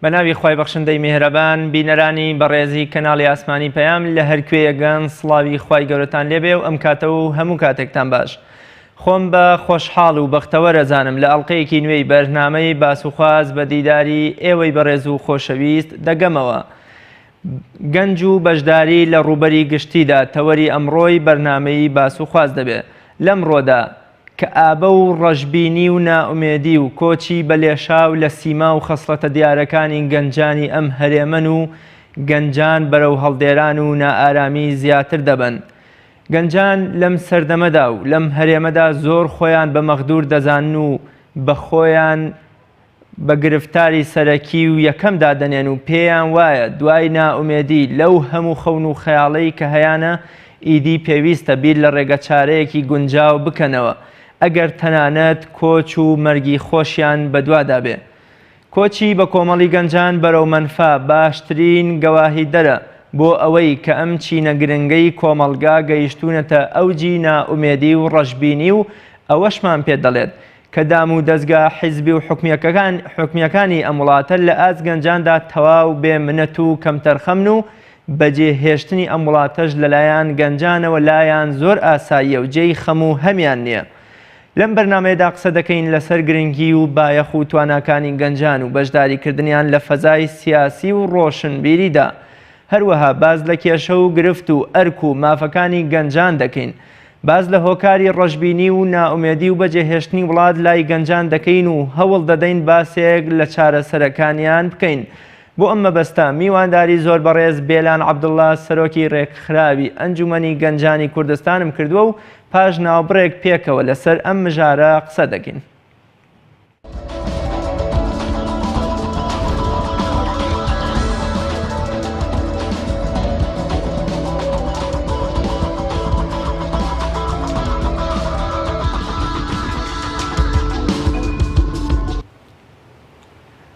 بەناوی خوای بەخشندەی میهرەبان بینەرانی بەڕێزی کەناڵی ئاسمانی پەیام لە هەرکوێیەگەن سڵاوی خوای گەورەتان لێبێ و ئەم کاتە و هەموو کاتێکتان باش. خۆم بە خۆشحاڵ و بەختەوەرەزانم لە ئەڵلقەیەکی نوێی بەرنامەی باسوخواز بە دیداری ئێوەی بەڕێز و خۆشەویست دەگەمەوە. گەنج و بەشداری لە ڕووبەری گشتیدا تەوەری ئەمڕۆی بەرنامەی باسوخواز دەبێت. لەمڕۆدا کە ئابە و ڕەشببینی و نائومێدی و کۆچی بە لێشاو لە سیما و خەسڵەتە دیارەکانی گەنجانی ئەم هەرێمەن و گەنجان بەرەو هەڵدێران و نائارامی زیاتر دەبن. گەنجان لەم سەردەمەدا و لەم هەرێمەدا زۆر خۆیان بە مەغدور دەزانن و بە خۆیان بە گرفتاری سەرەکی و یەکەمدا دەنێن و پێیان وایە دوای نائومێدی لەو هەموو خەون و خەیاڵەی کە هەیانە ئیدی پێویستە بیر لە ڕێگە چارەیەکی گونجاو بکەنەوە ئەگەر تەنانەت کۆچ و مەرگی خۆشیان بەدوادا بێ. کۆچی بە کۆمەڵی گەنجان بەرەو مەنفا باشترین گەواهی دەرە بۆ ئەوەی کە ئەم چینە گرنگەی کۆمەلگا گەیشتونەتە ئەوجی نائومێدی و ڕەشببینی و ئەوەشمان پێ دەڵێت کە دام و دەستگا حیزبی و حکمیەکانی ئەم وڵاتە لە ئاز گەنجاندا تەواو بێ منەت و کەمتەرخەمن و بەجێهێشتنی ئەم وڵاتەش لەلایەن گەنجانەوە لایەن زۆر ئاساییە و جێی خەم و هەمیان نییە. لەم بەرنامەیەدا قسە دەکەین لەسەر گرنگی و بایەخ و تواناکانی گەنجان و بەشداریکردنیان لە فەزای سیاسی و ڕۆشنبیریدا. هەروەها باز لە کێشە و گرفت و ئەرک و مافەکانی گەنجان دەکەین. باز لە هۆکاری ڕەشببینی و نائومێدی و بەجێهێشتنی وڵات لای گەنجان دەکەین و هەوڵ دەدەین باسێک لە چارەسەرەکانیان بکەین. بۆ ئەم مەبەستە میوانداری زۆر بەڕێز بێلان عەبدوڵڵا سەرۆکی ڕێکخراوی ئەنجومەنی گەنجانی کوردستانم کردووە و پاش ناوبڕێک پێکەوە لەسەر ئەم مژارە قسە دەکەین.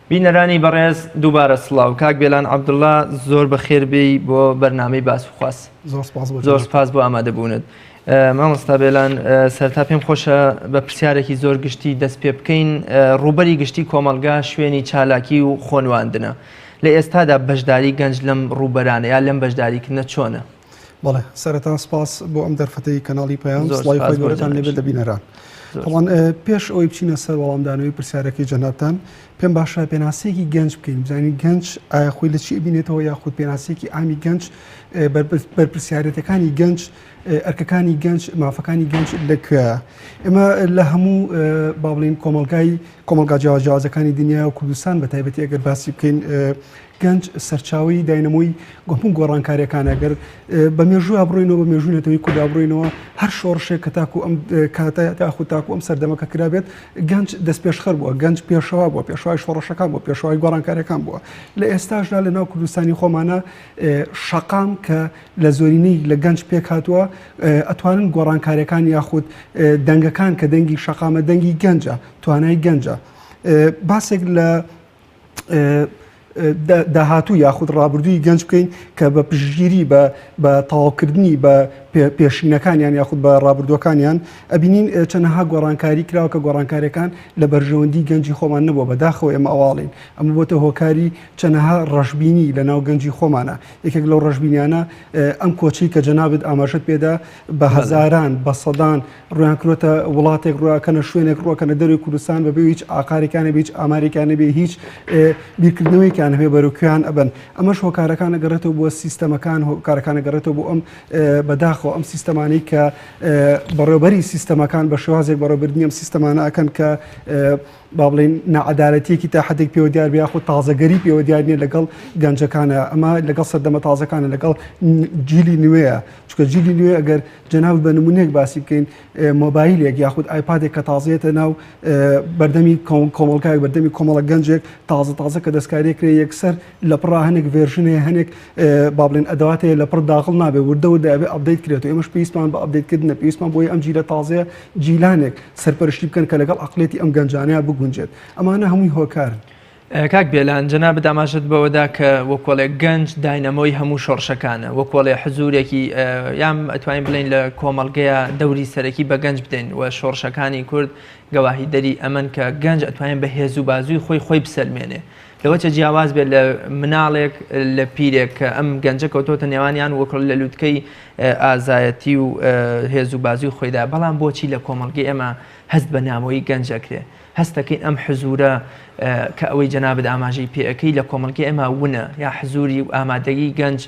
بینەرانی بەڕێز دووبارە سڵاو. کاک بێلان عەبدوڵڵا زۆر بەخێربێی بۆ بەرنامەی باسوخواز. زۆر سپاس بۆ ئامادەبوونت. مامۆستا بێلان، سەرتا پێم خۆشە بە پرسیارێکی زۆر گشتی دەست پێ بکەین. ڕووبەری گشتی کۆمەلگا شوێنی چالاکی و خۆنواندنە. لە ئێستادا بەشداری گەنج لەم ڕووبەرانە یا لەم بەشداریکردنە چۆنە؟ بەڵێ، سەرەتا سپاس بۆ ئەم دەرفەتەی کەناڵی پەیام. سڵاوی خۆی گەورەتان لێبێت لە بینەران. طبعاً پێش ئەوەی بچینە سەر وەڵامدانەوەی پرسیارەکەی جەنابتان، پێم باشە پێناسەیەکی گەنج بکەین، بزانین گەنج ئایا خۆی لە چی بینێتەوە یاخود پێناسەیەکی ئامی گەنج بەرپرسیارەتەکانی گەنج، ئەرکەکانی گەنج، مافەکانی گەنج لەکوێیە. ئێمە لە هەموو با بڵێن کۆمەلگا جیاوازەکانی دنیا و کوردستان بە تایبەتی ئەگەر باسی بکەین، گەنج سەرچاوی داینەمۆی هەموو گۆڕانکاریەکان ئەگەر بە مێژووی ئابڕۆینەوە بە مێژووی نەتەوەی کورد ئابڕۆینەوە هەر شۆڕشێک کە تاکو ئەم کاتە تاخو ئەم سەردەمەکە کرابێت گەنج دەست پێشخەر بووە، گەنج پێشەوا بووە، پێشوای شۆڕشەکان بووە، پێشوای گۆڕانکاریەکان بووە. لە ئێستاشدا لە ناو کوردستانی خۆمانە شەقام کە لە زۆرینەی لە گەنج پێک هاتووە ئەتوانن گۆڕانکاریەکان یاخود دەنگەکان کە دەنگی شەقامە دەنگی گەنجە، توانای گەنجە. باسێک لە داهاتوو یاخود ڕابردووی گەنج بکەین کە بە پشتگیری بە تەواوکردنی بە پێشینەکانیان یاخود بە ڕابردوەکانیان ئەبینین چەندەها گۆڕانکاری کراوە کە گۆڕانکاریەکان لە بەرژەوەندی گەنجی خۆمان نەبووە، بەداخەوە ئێمە ئەواڵین. ئەمە بۆتە هۆکاری چەندەها ڕەشببینی لە ناو گەنجی خۆمانە. یەکێک لەو ڕەشببینیانە ئەم کۆچەی کە جەنابت ئاماژەت پێدا بە هەزاران بە سەدان ڕویان کردوتە وڵاتێک ڕواکەنە شوێنێک ڕوەکەنە دەروی کوردستان بەبێ هیچ ئاقارێکانە بێ، هیچ ئامارێکانە بێ، هیچ بیرکردنەوەیکیان هەبێ بەروکیان ئەبن. ئەمەش هۆکارەکانە گەڕێتەوە بۆ سیستەمەکان، هۆکارەکانە گەڕێتەوە بۆ ئەم بەداخەوە ئەم سیستەمانەی کە بەڕێوەبەری سیستەمەکان بە شێوازێک بەڕێوەبردنی ئەم سیستەمانە ئەکەن کە با بڵێن نەعەدالەتیەکی تا حدێک پێوە دیار بێ یاخود تازەگەری پێوە دیار نیە لەگەڵ گەنجەکانە. ئەمە لەگەڵ سەردەمە تازەکانە، لەگەڵ جیلی نوێیە. چونکە جیلی نوێ ئەگەر جەناب بە نمونەیەک باسی بکەین، مۆبایلێک یاخود ئایپادێک کە تازەیەتە ناو بەردەمی کۆمەڵگایەک، بەردەمی کۆمەڵە گەنجێک تازە کە دەستکاریەکرێ یەکسەر لە پڕا هەنێک ڤێرژنێ هەنێک با بڵێن ئەدەواتەیە لە پڕ داخڵ نابێ، وردەوردە ئەبێ ئەپدەیت کرێتەوە. ئێمەش پێویستمان بە ئەپدەیتکردنە، پێویستمان بۆی ئەم جیلە تازەیە جیلانێک سەرپەرشتی بکەن کە لەگەڵ عەقڵێتی ئەم گەنجانەیە بگونجێت. ئەمانە هەمووی هۆکارن. کاک بێلان جەناب داماشت بەوەدا کە وەکۆڵێک گەنج داینەمۆی هەموو شۆڕشەکانە وەکۆڵێ حزورێکی یام ئەتوانین بڵین لە کۆمەڵگەیە دەوری سەرەکی بە گەنج بدەین و شۆڕشەکانی کورد گەواهی دەری ئەمەن کە گەنج ئەتوانین بە هێز و بازووی خۆی بسەلمێنێ لەوەچە جیاواز بێت لە مناڵێک لە پیرێک کە ئەم گەنجە کەوتۆتە نێوانیان وەکڵ لە لووتکەی ئازایەتی و هێز و بازووی خۆیدا بەڵام بۆچی لە کۆمەڵگەی ئێمە هەست بە نامۆیی گەنجەکرێ هەستەکەین ئەم حزورە کە ئەوەی جەنابەت ئاماژەی پێەکەی لە کۆمەڵگەی ئێمە ونە یا حزوری و ئامادەگی گەنج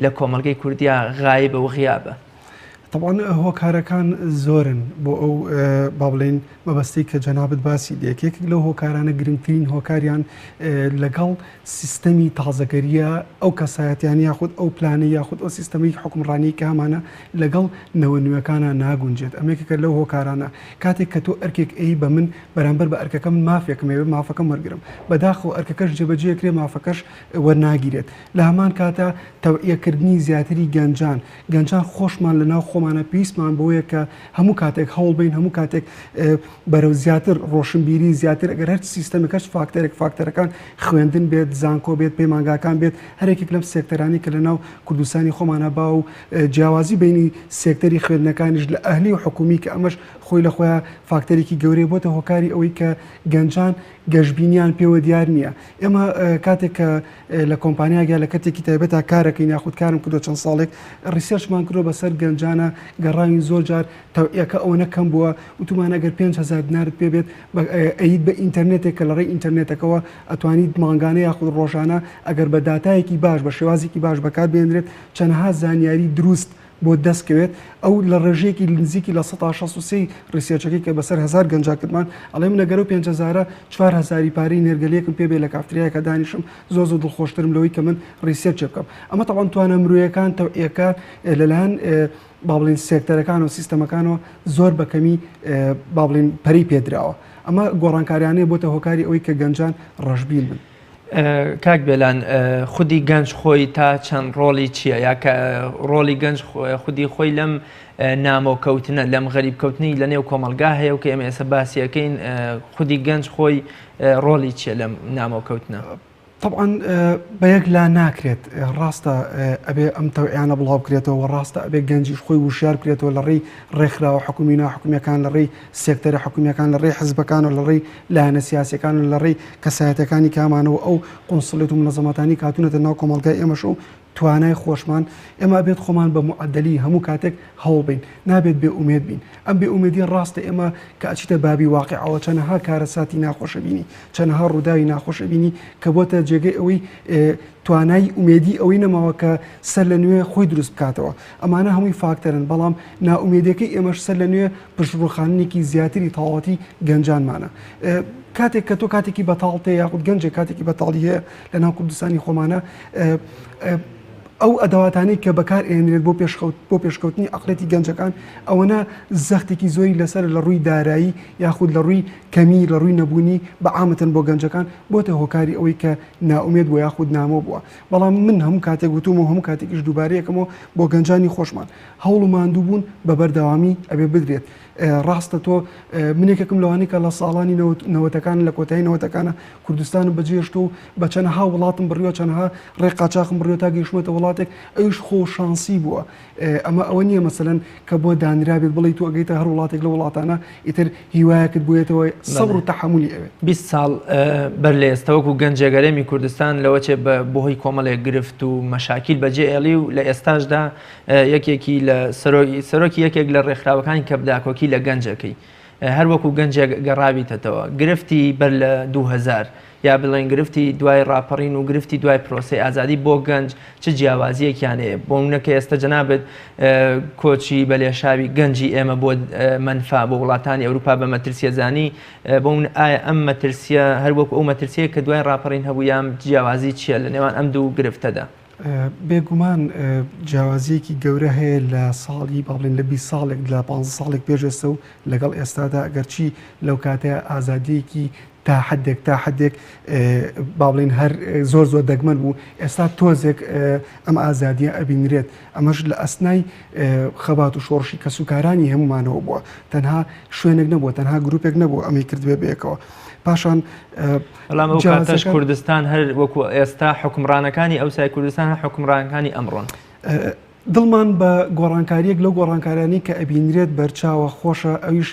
لە کۆمەڵگەی کوردیا غایبە و غیابە. طبعا هۆکارەکان زۆرن بۆ ئەو با بڵێن مەبەستەی کە جەنابەت باسی دێک یەکێک لەو هۆکارانە گرنگترین هۆکاریان لەگەڵ سیستەمی تازەگەریە ئەو کەسایەتیان یاخود ئەو پلانە یاخود ئەو سیستەمی حکومڕانی کە هەمانە لەگەڵ نەوە نوێەکانە ناگونجێت ئەمێکێکە لەو هۆکارانە کاتێک کە تۆ ئەرکێک ئەی بە من بەرامبەر بە ئەرکەکەم مافێکمێوێ مافەکەم وەرگرم بەداخەوە ئەرکەکەش جێبەجێکرێ مافەکەش وەرناگیرێت لە هەمان کاتە تەوعیەکردنی زیاتری گەنجان خۆشمان لەناو خۆمانە پێویستمان بۆیە کە هەموو کاتێک هەوڵ بین هەموو کاتێک بەرەو زیاتر ڕۆشنبیری زیاتر ئەگەر هەر سیستەمەکەش فاکتەرەکان خوێندن بێت زانکۆ بێت پەیمانگاکان بێت هەرێکێک لەم سێکتەرانی کە لەناو کوردستانی خۆمانە با و جیاوازی بینی سێکتەری خوێندنەکانیش لە ئەهلی و حکومی کە ئەمەش خۆی لە خۆیان فاکتەرێکی گەورەی بۆتە هۆکاری ئەوەی کە گەنجان گەشتبینیان پێوە دیار نییە ئێمە کاتێک کە لە کۆمپانیاگە لە کەتێکی تایبەتە کارەکەی یاخود کارم کردو چەند ساڵێک ڕیسێرچمان کردو بەسەر گەنجانە گەڕاوین زۆر جار تەوعیەکە ئەوە نەکەم بووە وتمان ئەگەر 5,000 دینارت پێ بێت ئەیت بە ئینتەرنێتێک کە لە ڕێی ئینتەرنێتەکەەوە ئەتوانیت مانگانە یاخود ڕۆژانە ئەگەر بە داتایەکی باش بە شێوازێکی باش بەکار بێنرێت چەندها زانیاری دروست بۆ دەستکەوێت ئەو لە ڕێژەیەکی نزیکی لە 163 ڕیسێرچەکەی کە بەسەر 1000 گەنجاکردمان ئەڵێ من لەگەرە 5,000 4,000 پارەی نێرگەلەیەکم پێ بێ لە کافتریایەکە دانیشم زۆر دڵخۆشترم لەوەی کە من ڕیسێرچ بکەم ئەمە تەوان توانە مرۆیەکان تەوعیەکان لەلایەن با بڵێن سێکتەرەکان و سیستەمەکانەوە زۆر بەکەمی با بڵێن پەری پێدراوە ئەمە گۆڕانکاریانەیە بۆتە هۆکاری ئەوەی کە گەنجان ڕەشبین بن. کاک بێلان خودی گەنج خۆی تا چەند ڕۆڵی چییە یا کە ڕۆڵی گەنج خودی خۆی لەم نامۆکەوتنە لەم غەریبکەوتنی لە نێو کۆمەلگا هەیە و کە ئێمە ئێستا باسیەکەین خودی گەنج خۆی ڕۆڵی چییە لەم نامۆکەوتنە؟ طبعا بەیەک لا ناکرێت ڕاستە ئەبێ ئەم تەوعیانە بڵاو بکرێتەوە ڕاستە ئەبێ گەنجیش خۆی وشار بکرێتەوە لە ڕێی ڕێکخراوە حکومی ناحکومیەکان لە ڕێی سێکتەرە حکومیەکان لە ڕێی حزبەکان و لە ڕێی لایەنە سیاسیەکان و لە ڕێی کەسایەتەکانی کامانەوە ئەو قونسڵێت و منەزەمەتانی کاتونەتە ناو کۆمەڵگای ئێمەش و توانای خۆشمان ئێمە بێت خۆمان بە معدلی هەموو کاتێک هەوڵ بین نابێت بێ ئومێد بین ئەم بێ ئومێدی ڕاستە ئێمە کە ئەچیتە بابی واقعەوە چەندەها کارەساتی ناخۆشە بینی چەندەها ڕووداوی ناخۆشە بینی کە بۆتە جێگەی ئەوەی توانای ئومێدی ئەوەی نەماوە کە سەر لە نوێ خۆی دروست بکاتەوە ئەمانە هەمووی فاکتەرن بەڵام ناومێدەکەی ئێمەش سەر لە نوێ پشتڕوخانێکی زیاتری تاڵەتی گەنجانمانە کاتێک کە تۆ کاتێکی بەتاڵتێ یاخود گەنجێک کاتێکی بەتاڵی هەیە لە ناو کوردستانی خۆمانە ئەو ئەدەواتانەی کە بەکار ئێنرێت بۆ پێشکەوتنی عقلەتی گەنجەکان ئەوەنە زەختێکی زۆری لەسەر لە ڕووی دارایی یاخود لە ڕووی کەمی لە ڕووی نەبوونی بە عامەتەن بۆ گەنجەکان بۆتە هۆکاری ئەوەی کە ناومێت بۆ یاخود نامۆ بووە بەڵام من هەموو کاتێک وتوم و هەموو کاتێکیش دووبارەیەکەمەوە بۆ گەنجانی خۆشمان هەوڵ و ماندوو بوون بە بەردەوامی ئەبێ بدرێت ڕاستە تۆ منێکێکم لەوانی کە لە ساڵانی نەوەتەکان لە کۆتایی نەوەتەکانە کوردستان بەجێشت و بە چەندها وڵاتم بڕیەوە چەندها ڕێک قاچاقم بڕیەوە تا گەیشتمەتە وڵاتێک ئەوش خۆ شانسی بووە ئەمە ئەوە نییە مەسەلەن کە بۆ دانرابێت بڵی تو ئەگەیتە هەر وڵاتێک لە وڵاتانە ئیتر هیوایەکت بووێتەوە سەبر و تەحمولی ئەوێت 20 ساڵ بەر لە ئێستاوەکو گەنجێگەرێمی کوردستان لەوەچێ بۆهۆی کۆمەڵێک گرفت و مەشاکیل بەجێ ئێڵی و لە ئێستاشدا یەکێکی لە سەرۆکی یەکێک لە ڕێکخراوەکانی کە بداکۆکی لە گەنجەکەی هەر وەکو گەنجێک گەڕاویتەوە گرفتی بەر لە 2000 یا بڵێن گرفتی دوای ڕاپەڕین و گرفتی دوای پرۆسی ئازادی بۆ گەنج چ جیاوازیەکیانەیە بۆ منەکە ئێستا جەنابێت کۆچی بەلێشاوی گەنجی ئێمە بۆ منفا بۆ وڵاتانی ئەوروپا بە مەترسیەزانی بۆ من ئایا ئەم مەترسیە هەر وەکو ئەو مەترسیە کە دوای ڕاپەڕین هەبوو یام جیاوازی چییە لە نێوان ئەم دوو گرفتەدا؟ بێگومان جیاوازیەکی گەورە هەیە لە ساڵی باڵێن لە 20 ساڵێک لە 15 ساڵێک پێشێستا و لەگەڵ ئێستادا ئەگەرچی لەو کاتەیە ئازادیەکی تا حدێک با بڵێن هەر زۆر دەگمەن بوو ئێستا تۆزێک ئەم ئازادیە ئەبینرێت ئەمەش لە ئەسنای خەبات و شۆڕشی کەسوکارانی هەمومانەوە بووە تەنها شوێنێک نەبووە تەنها گروپێک نەبوو ئەمی کردوێ بەیەکەوە پاشان بەڵام ئەو کاتەش کوردستان هەر وەکو ئێستا حکومڕانەکانی ئەوسای کوردستان حکومڕانەکانی ئەمڕۆن. دڵمان بە گۆڕانکاریەک لەو گۆڕانکارانی کە ئەبینرێت بەرچاوە خۆشە ئەویش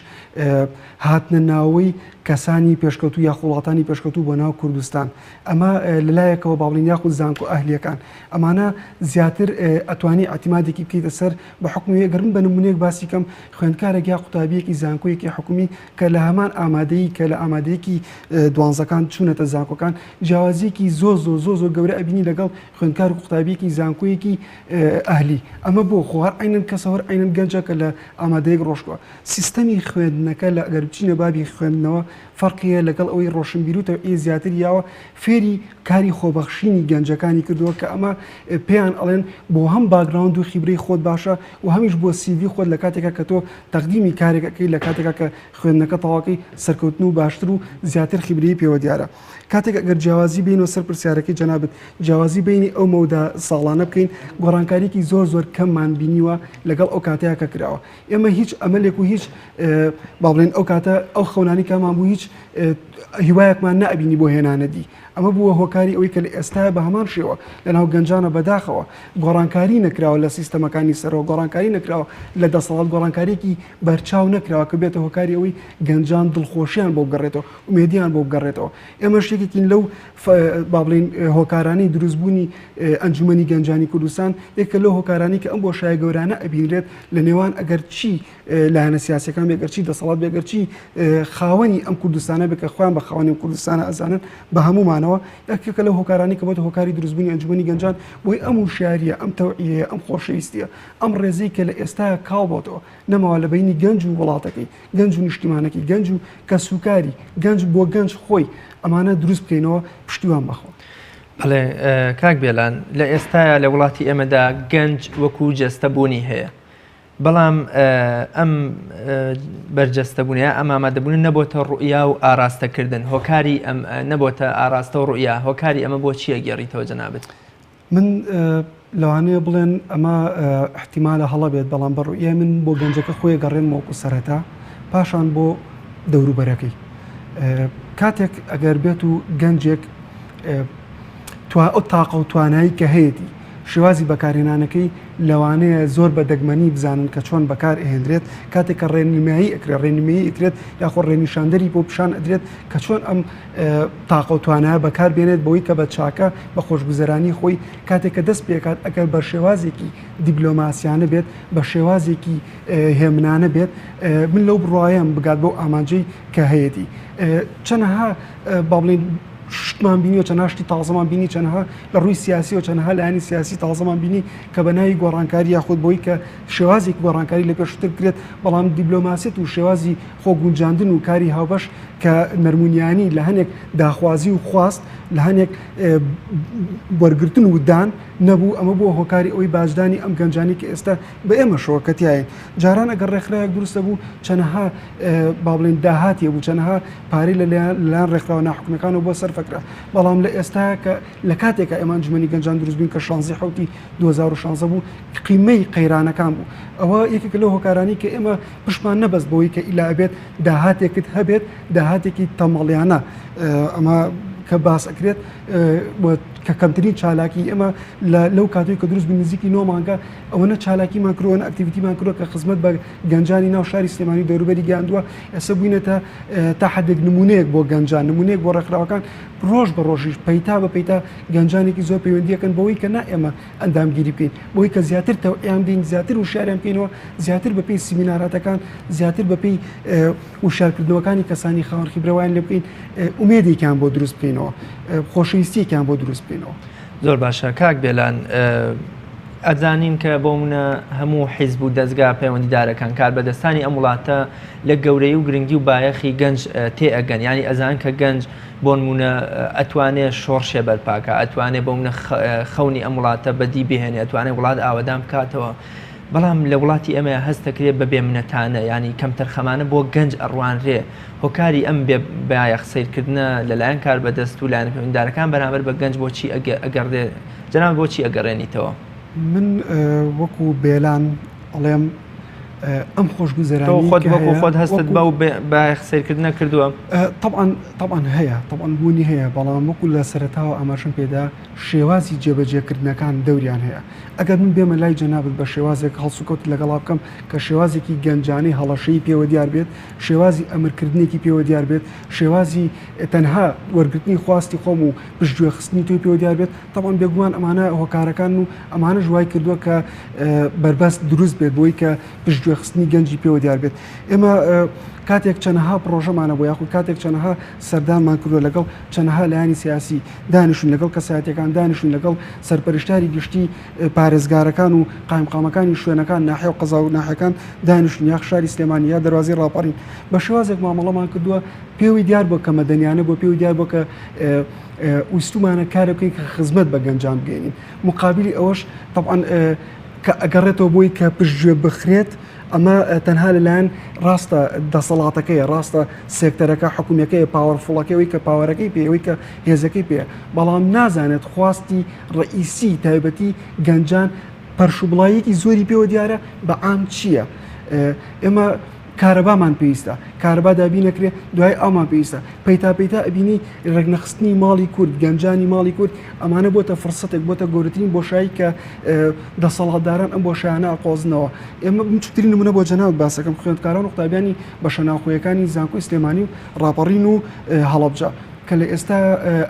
هاتنە ناوەی کەسانی پێشکەوتو یا وڵاتانی پێشکەوتو بۆ ناو کوردستان. ئەمە لەلایەکەوە باڵین یاخود زانک و ئەهلیەکان ئەمانە زیاتر ئەتوانی ئەتیمادێکی بکەیتە سەر بە حکومی گەرم بە نمونەیەک باسی کەم خوێندکارێک یا قوتابیەکی زانکۆیەکی حکومی کە لە هەمان ئامادەیی کە لە ئامادەیەکی دوانزەکان چوونەتە زانکۆکان جیاوازیەکی زۆر گەورە ئەبینی لەگەڵ خوێندکار و قوتابیەکی زانکۆیەکی ئەهلی. ئەمە بۆ خۆوار عینەن کەسەوەر عینەن گەنجە کە لە ئامادەیەک ڕۆژکەوە سیستەمی خوێندنەکە لە ئەگەر بچینە بابی خوێندنەوە فەرقیە لەگەڵ ئەوەی ڕۆشنبیر و تەوعیە زیاتر یاوە فێری کاری خۆبەخشینی گەنجەکانی کردووە کە ئەمە پێیان ئەڵێن بۆ هەم باگراوند و خیبرەی خۆت باشە و هەمیش بۆ سیڤی خۆت لە کاتێکە کە تۆ تەقدیمی کارێکەکەی لە کاتێکە کە خوێندنەکە تەواوەکەی سەرکەوتن و باشتر و زیاتر خیبرەی پێوە دیارە. کاتێک ئەگەر جیاوازی بینەوە سەر پرسیارەکەی جەنابەت جیاوازی بینی ئەو مەودا ساڵانە بکەین گۆڕانکاریەکی زۆر کەممان بینیوە لەگەڵ ئەو کاتەیە کە کراوە. ئێمە هیچ ئەمەلێک و هیچ با بڵێن ئەو کاتە ئەو خەونانی کامان بوو هیچ هیوایەکمان نەبینی بۆ هێنانەدی. ئەمە بووە هۆکاری ئەوەی کە لە ئێستا بە هەمان شێوە لەناو گەنجانە بەداخەوە گۆڕانکاری نەکراوە لە سیستەمەکانی سەرەوە گۆڕانکاری نەکراوە لە دەسەڵات گۆڕانکاریەکی بەرچاو نەکراوە کە بێتە هۆکاری ئەوەی گەنجان دڵخۆشییان بۆ بگەڕێتەوە ومێدیان بۆ بگەڕێتەوە. ئێمە شتێکێکین لەو با بڵێن هۆکارانەی دروستبوونی ئەنجومەنی گەنجانی کوردستان یەکە لەو هۆکارانی کە ئەم بۆ شایە گەورانە ئەبینرێت لە نێوان ئەگەر چی لایەنە سیاسیەکان بێگەرچی دەسەڵات بێگەرچی خاوەنی ئەم کوردستانە بکە خۆیان بە خاوەنی کوردستانە ئەزانن بە هەمومانەوە یەکێکە لەو هۆکارانی کە بۆتە هۆکاری دروستبوونی ئەنجومەنی گەنجان بۆی ئەم وشاریە ئەم تەوعیە ئەم خۆشەویستیە ئەم ڕێزەی کە لە ئێستا کاڵ بۆتەوە نەماوە لە بینی گەنج و وڵاتەکەی گەنج و نیشتیمانەکەی گەنج و کەسوکاری گەنج بۆ گەنج خۆی ئەمانە دروست بکەینەوە پشتیوان بەخۆ. بەڵێ کاک بێلان لە ئێستاە لە وڵاتی ئێمەدا گەنج وەکو جەستەبوونی هەیە بەڵام ئەم بەرجەستەبوونیە ئەم ئامادەبوون نەبووتە ڕوئیا و ئاراستەکردن هۆکاری ئەم نەبووتە ئاراستە و ڕوئیا هۆکاری ئەمە بۆ چییە گێڕیتەوە جەنابەت؟ من لەوانەیە بڵێن ئەمە احتیمالە هەڵە بێت بەڵام بەڕوئیا من بۆ گەنجەکە خۆی گەڕێن وەکو سەرەتا پاشان بۆ دەوروبەرەکەی کاتێک ئەگەر بێت و گەنجێک ئەو تاقە و توانایی کە هەیەی شێوازی بەکارهێنانەکەی لەوانەیە زۆر بە دەگمەنی بزانن کە چۆن بەکار ئەهێنرێت کاتێک کە ڕێنمایی ئەکرێت ڕێنمایی ئەکرێت یاخۆ ڕێنیشاندەری بۆ پیشان ئەدرێت کە چۆن ئەم تاقە و توانایە بەکار بێنێت بەوەی کە بە چاکە بە خۆشگوزەرانی خۆی کاتێک کە دەست پێکات ئەگەر بە شێوازێکی دیبلۆماسیانە بێت بە شێوازێکی هێمنانە بێت من لەو بڕوایم بگات بۆ ئامانجەی کە هەیەی چەندەها با بڵێن شتمان بینی و چەند شتی تازەمان بینی چەندها لە ڕووی سیاسی و چەندها لایانی سیاسی تازەمان بینی کە بە ناوی گۆڕانکاری یاخود بۆی کە شێوازێک گۆڕانکاری لە پێشتر کرێت بەڵام دیبلۆماسیەت و شێوازی خۆگونجاندن و کاری هاوبەش کە نەرمونیانی لە هەنێک داخوازی و خواست لە هەنێک وەرگرتن و دان نەبوو ئەمە بۆ هۆکاری ئەوەی باجدانی ئەم گەنجانی کە ئێستا بە ئێمە شۆکەتیایە جاران ئەگەر ڕێکخراوێک دروستە بوو چەندها با بڵێن داهاتیە بوو چەندها پارەی لەلایەن ڕێکخراوە ناحکومەکانەوە بۆ سەرفەکرا بەڵام لە ئێستا کە لە کاتێکە ئێمە ئەنجومەنی گەنجان دروستبوون کە 16 حوتی 2016 بوو قیمەی قەیرانەکان بوو ئەوە یەکێک لەو هۆکارانی کە ئێمە پشمان نەبەست بەوەی کە ئیلا بێت داهاتێکت هەبێت داهاتێکی تەمەڵیانە ئەمە کە باس ئەکرێت کە کەمترین چالاکی ئێمە لەو کاتوی کە دروست نزیکی 9 مانگە ئەوەنە چالاکیمان کردوە ئەکتیڤیتیمان کردووە کە خزمەت بە گەنجانی ناو شاری سلێمانی دەوروبەری گەیاندووە ئێستا بووینەتە تا حدێک نمونەیەک بۆ گەنجان نمونەیەک بۆ ڕێکخراوەکان ڕۆژ بە ڕۆژیش پەیتا بە پەیتا گەنجانێکی زۆر پەیوەندیەکەن بەوەی کە نا ئێمە ئەندامگیری بکەین بۆی کە زیاتر تەوعیان بدەین زیاتر وشاریان بکەینەوە زیاتر بەپێی سیمیناراتەکان زیاتر بەپێی وشارکردنەوەکانی کەسانی خاوەن خیبرەوەیان لێ بکەین ئومێدێکیان بۆ دروست بکەینەوە خۆشەویستیەکیان بۆ دروست بکەینەوە. زۆر باشە کاک بێلان ئەزانین کە بۆ منە هەموو حیزب و دەستگا پەیوەندیدارەکان کار بەدەستانی ئەم وڵاتە لە گەورەی و گرنگی و بایەخی گەنج تێ ئەگەن ینی ئەزان کە گەنج بۆ نمونە ئەتوانێت شۆڕشێ بەرپاکە ئەتوانێت بۆ منە خەونی ئەم وڵاتە بەدی بهێنێ ئەتوانێت وڵات ئاوەدام بکاتەوە بەڵام لە وڵاتی ئەمە هەستەکرێت بە بێمنەتانە ینی کەمتەرخەمانە بۆ گەنج ئەڕوانرێ هۆکاری ئەم بایەخ سیرکردنە لەلایەن کار بەدەست و لایەنە پەیوەندیدارەکان بەرامبەر بە گەنج بۆچی ئەگەڕێ جەناب بۆچی ئەگەڕێنیتەوە؟ من وەکو بێلان ئەڵێم ئەم خۆشگوزەرانی خۆت وەکو خۆت هەستت بە و بە سیرکردنە کردووە طبعاً هەیە طبعاً بوونی هەیە بەڵام وەکو لە سەرەتاوە ئاماژم پێدا شێوازی جێبەجێکردنەکان دەوریان هەیە ئەگەر من بێمە لای جەنابەت بە شێوازێک هەڵسوکەوت لەگەڵا بکەم کە شێوازێکی گەنجانی هەڵەشەی پێوە دیار بێت شێوازی ئەمرکردنێکی پێوە دیار بێت شێوازی تەنها وەرگرتنی خواستی خۆم و پشتگوێ خستنی توی پێوە دیار بێت طبعاً بێگومان ئەمانە هۆکارەکان و ئەمانە ژوای کردووە کە بەربەست دروست بێت بۆی کە پشتگوێ خستنی گەنجی پێوە دیار بێت ئێمە کاتێک چەندەها پرۆژەمانە بۆ یاخود کاتێک چەندەها سەردانمان کردووە لەگەڵ چەندەها لایانی سیاسی دانیشتون لەگەڵ کەسایەتەکان دانیشتون لەگەڵ سەرپەرشتاری گشتی پارێزگارەکان و قایمقامەکانی شوێنەکان ناحیە و قەزا و ناحەکان دانیشتون یا شاری سلێمانی یا دەروازی ڕاپەڕین بە شێوازێک مامەڵەمان کردووە پێوی دیار بۆ کە مەدەنیانە بۆ پێوی دیار بۆ کە ویستومانە کارە بکەین کە خزمەت بە گەنجان بگەینین مقابلی ئەوەش طبعاً کە ئەگەڕێتەوە بۆی کە پشتگوێ بخرێت ئەمە تەنها لەلایەن ڕاستە دەسەڵاتەکەی ڕاستە سێکتەرەکە حکوومەکەی پاوەرفڵەکەیەوەی کە پاوەرەکەی پێوەی کە هێزەکەی پێ بەڵام نازانێت خواستی ڕئیسی تایبەتی گەنجان پەرشوبڵایەکی زۆری پێوە دیارە بە عام چییە ئێمە کارەبامان پێویستە کارەبا دابی نەکرێ دوای ئەومان پێویستە پەیتا ئەبینی ڕێگنەخستنی ماڵی کورد گەنجانی ماڵی کورد ئەمانە بۆتە فرسەتێک بۆتە گەورەترین بۆشایی کە دەسەڵاتداران ئەم بۆشایانە ئەقۆزنەوە ئێمە بچووترین نمونە بۆ جەنابەت باسەکەم خوێندکاران و قوتابیانی بە شەناخۆیەکانی زانکۆی سلێمانی و ڕاپەڕین و هەڵەبجە کە لە ئێستا